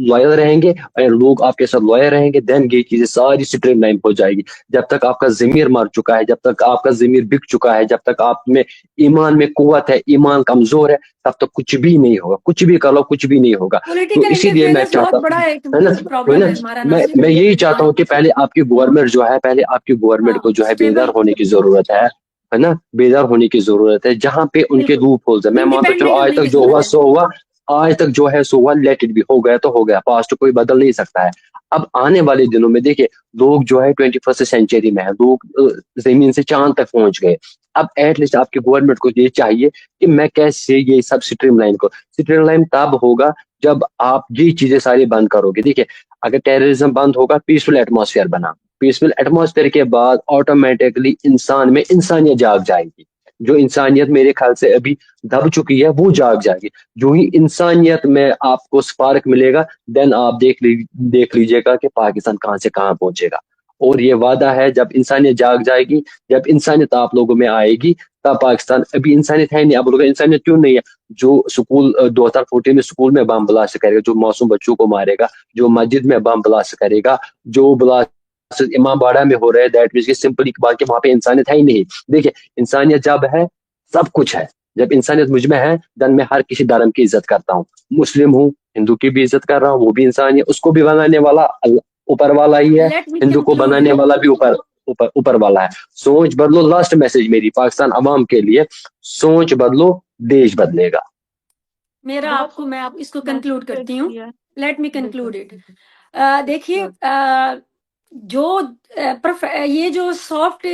लॉयल रहेंगे, और लोग आपके साथ लॉयल रहेंगे, देन ये चीजें सारी स्ट्रीमलाइन हो जाएगी। जब तक आपका ज़मीर मर चुका है, जब तक आपका ज़मीर बिक चुका है, जब तक आप में ईमान में कुव्वत है, ईमान कमजोर है, तब तक कुछ भी नहीं होगा, कुछ भी कर लो कुछ भी नहीं होगा। तो पॉलिटिकल इसीलिए मैं इंटरफेरेंस बहुत चाहता, बड़ा एक है ना, है प्रॉब्लम ना, है हमारा मैं नासिर। मैं यही चाहता हाँ हूँ कि पहले आपकी गवर्नमेंट जो है, पहले आपकी गवर्नमेंट हाँ को जो है बेदार स्टेबल, होने की जरूरत है ना, बेदार होने की जरूरत है। जहाँ पे उनके बिल्कुल लूप होल्स है, मैं मानता हूँ चलो इंडिपेंडेंट आज होने तक की जो हुआ जरूरत है। सो हुआ, आज तक जो है सो हुआ, लेट इट भी, हो गया तो हो गया, पास्ट कोई बदल नहीं सकता है। अब आने वाले दिनों में देखिए, लोग जो है 21st सेंचुरी में है, लोग जमीन से चांद तक पहुंच गए। अब एटलीस्ट आपकी गवर्नमेंट को ये चाहिए कि मैं कैसे ये सब स्ट्रीमलाइन तब होगा जब आप ये चीजें सारी बंद करोगे। देखिए, अगर टेररिज्म बंद होगा, पीसफुल एटमॉस्फेयर बना, पीसफुल एटमॉस्फेयर के बाद ऑटोमेटिकली इंसान में इंसानियत जाग जाएगी। जो इंसानियत मेरे ख्याल से अभी दब चुकी है वो जाग जाएगी। जो ही इंसानियत में आपको स्पार्क मिलेगा, देन आप देख लीजिएगा कि पाकिस्तान कहाँ से कहाँ पहुंचेगा। और ये वादा है, जब इंसानियत जाग जाएगी, जब इंसानियत आप लोगों में आएगी, तब पाकिस्तान, अभी इंसानियत है नहीं, आप लोगों इंसानियत क्यों नहीं है? जो स्कूल 2014 में स्कूल में बम ब्लास्ट करेगा, जो मासूम बच्चों को मारेगा, जो मस्जिद में बम ब्लास्ट करेगा, जो ब्लास्ट इमाम बाड़ा में हो रहे हैं, दैट मीन्स की सिंपली बात कि वहां पे इंसानियत है ही नहीं। देखिए, इंसानियत जब है, सब कुछ है। जब इंसानियत मुझ में है, देन मैं हर किसी धर्म की इज्जत करता हूँ, मुस्लिम हूँ, हिंदू की भी इज्जत कर रहा हूँ, वो भी इंसान है, उसको भी बनाने वाला ऊपर वाला ही है, लेट मी हिंदू को कंक्लूड। बनाने वाला भी ऊपर ऊपर ऊपर वाला है। सोच बदलो, लास्ट मैसेज मेरी पाकिस्तान अवाम के लिए, सोच बदलो, देश बदलेगा। मेरा बहुत आपको, मैं आप इसको कंक्लूड मैसेज करती हूँ। दिया। लेट मी बिल्कुल। Conclude it. देखिए, जो ये जो सॉफ्ट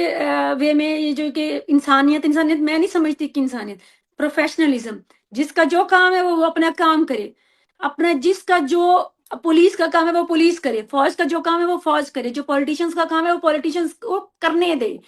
वे में, ये जो कि इंसानियत इंसानियत मैं नहीं समझती कि इंसानियत, प्रोफेशनलिज्म, जिसका जो काम है वो अपना काम करे, अपना जिसका जो पुलिस का काम है वो पुलिस करे, फौज का जो काम है वो फौज करे, जो पॉलिटिशियंस का काम है वो पॉलिटिशियंस को करने दे,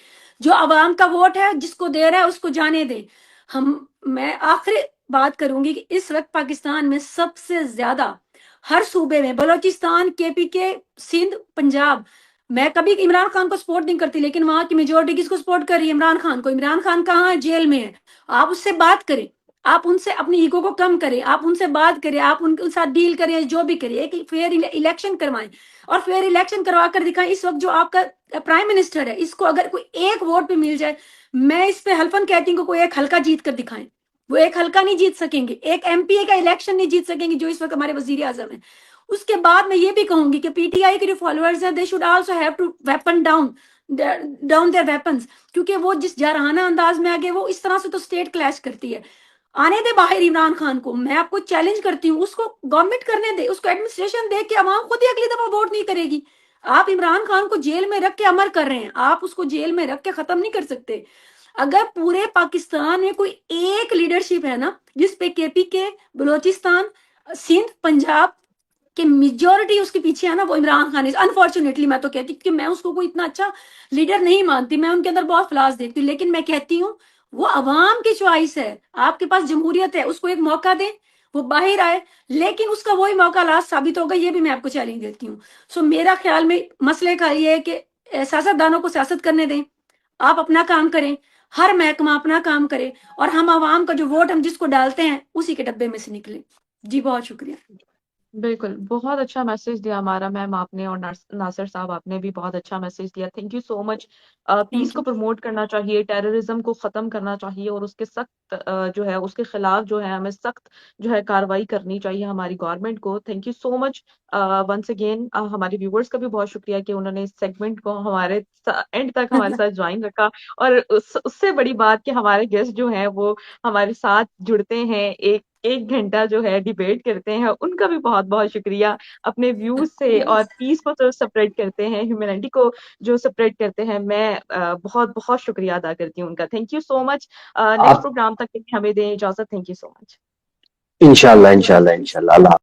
जो आवाम का वोट है जिसको दे रहा है उसको जाने दे। हम मैं आखिरी बात करूंगी कि इस वक्त पाकिस्तान में सबसे ज्यादा हर सूबे में, बलोचिस्तान, केपीके, सिंध, पंजाब, मैं कभी इमरान खान को सपोर्ट नहीं करती, लेकिन वहां की मेजोरिटी किसको सपोर्ट कर रही है? इमरान खान को। इमरान खान कहाँ है? जेल में है। आप उससे बात करें, आप उनसे अपनी ईगो को कम करें, आप उनसे बात करें, आप उनके साथ डील करें, जो भी करें, एक फेयर इलेक्शन करवाएं, और फेयर इलेक्शन करवा कर दिखाएं। इस वक्त जो आपका प्राइम मिनिस्टर है, इसको अगर कोई एक वोट भी मिल जाए, मैं इस पे हल्फन कहती हूँ कि कोई एक हल्का जीत कर दिखाएं। वो एक हल्का नहीं जीत सकेंगे, एक एमपीए का इलेक्शन नहीं जीत सकेंगे जो इस वक्त हमारे वजीर आजम है। उसके बाद मैं ये भी कहूंगी कि पीटीआई के जो फॉलोअर्स हैं, they should also have to weapon down their weapons, क्योंकि वो जिस जारहाना अंदाज में आगे, वो इस तरह से तो स्टेट क्लैश करती है। आने दे बाहर इमरान खान को, मैं आपको चैलेंज करती हूँ, उसको गवर्नमेंट करने दे, उसको एडमिनिस्ट्रेशन दे के अवाम खुद ही अगली दफा वोट नहीं करेगी। आप इमरान खान को जेल में रख के अमर कर रहे हैं, आप उसको जेल में रख के खत्म नहीं कर सकते। अगर पूरे पाकिस्तान में कोई एक लीडरशिप है ना, जिसपे केपी के, बलोचिस्तान, सिंध, पंजाब कि मेजोरिटी उसके पीछे है ना, वो इमरान खान है। अनफॉर्चुनेटली मैं तो कहती हूँ कि मैं उसको कोई इतना अच्छा लीडर नहीं मानती, मैं उनके अंदर बहुत फ्लॉज देखती हूँ, लेकिन मैं कहती हूँ वो अवाम की चॉइस है। आपके पास जमहूरियत है, उसको एक मौका दें, वो बाहर आए, लेकिन उसका वही मौका लास्ट साबित होगा, ये भी मैं आपको चैलेंज देती हूँ। सो मेरा ख्याल में मसले का ये है कि सियासतदानों को सियासत करने दें, आप अपना काम करें, हर महकमा अपना काम करे, और हम आवाम का जो वोट हम जिसको डालते हैं उसी के डब्बे में से निकले। जी बहुत शुक्रिया। बिल्कुल, बहुत अच्छा मैसेज दिया हमारा मैम आपने, और नासिर साहब आपने भी बहुत अच्छा मैसेज दिया। Thank you so much. Peace thank को यू। प्रमोट करना चाहिए, टेररिज्म को ख़त्म करना चाहिए, और उसके सख्त जो है उसके खिलाफ जो है हमें सख्त जो है कार्रवाई करनी चाहिए हमारी गवर्नमेंट को। Thank you so much once again. हमारे व्यूवर्स का भी बहुत शुक्रिया कि उन्होंने इस सेगमेंट को हमारे एंड तक हमारे साथ ज्वाइन रखा, और उससे बड़ी बात कि हमारे गेस्ट जो हैं वो हमारे साथ जुड़ते हैं, एक एक घंटा जो है डिबेट करते हैं, उनका भी बहुत बहुत शुक्रिया। अपने व्यूज से और पीस को तो सेपरेट करते हैं, ह्यूमैनिटी को जो सेपरेट करते हैं, मैं बहुत बहुत शुक्रिया अदा करती हूँ उनका। Thank you so much. Next आप प्रोग्राम तक के लिए हमें दें इजाजत। Thank you so much. इंशाल्लाह इंशाल्लाह इंशाल्लाह, अल्लाह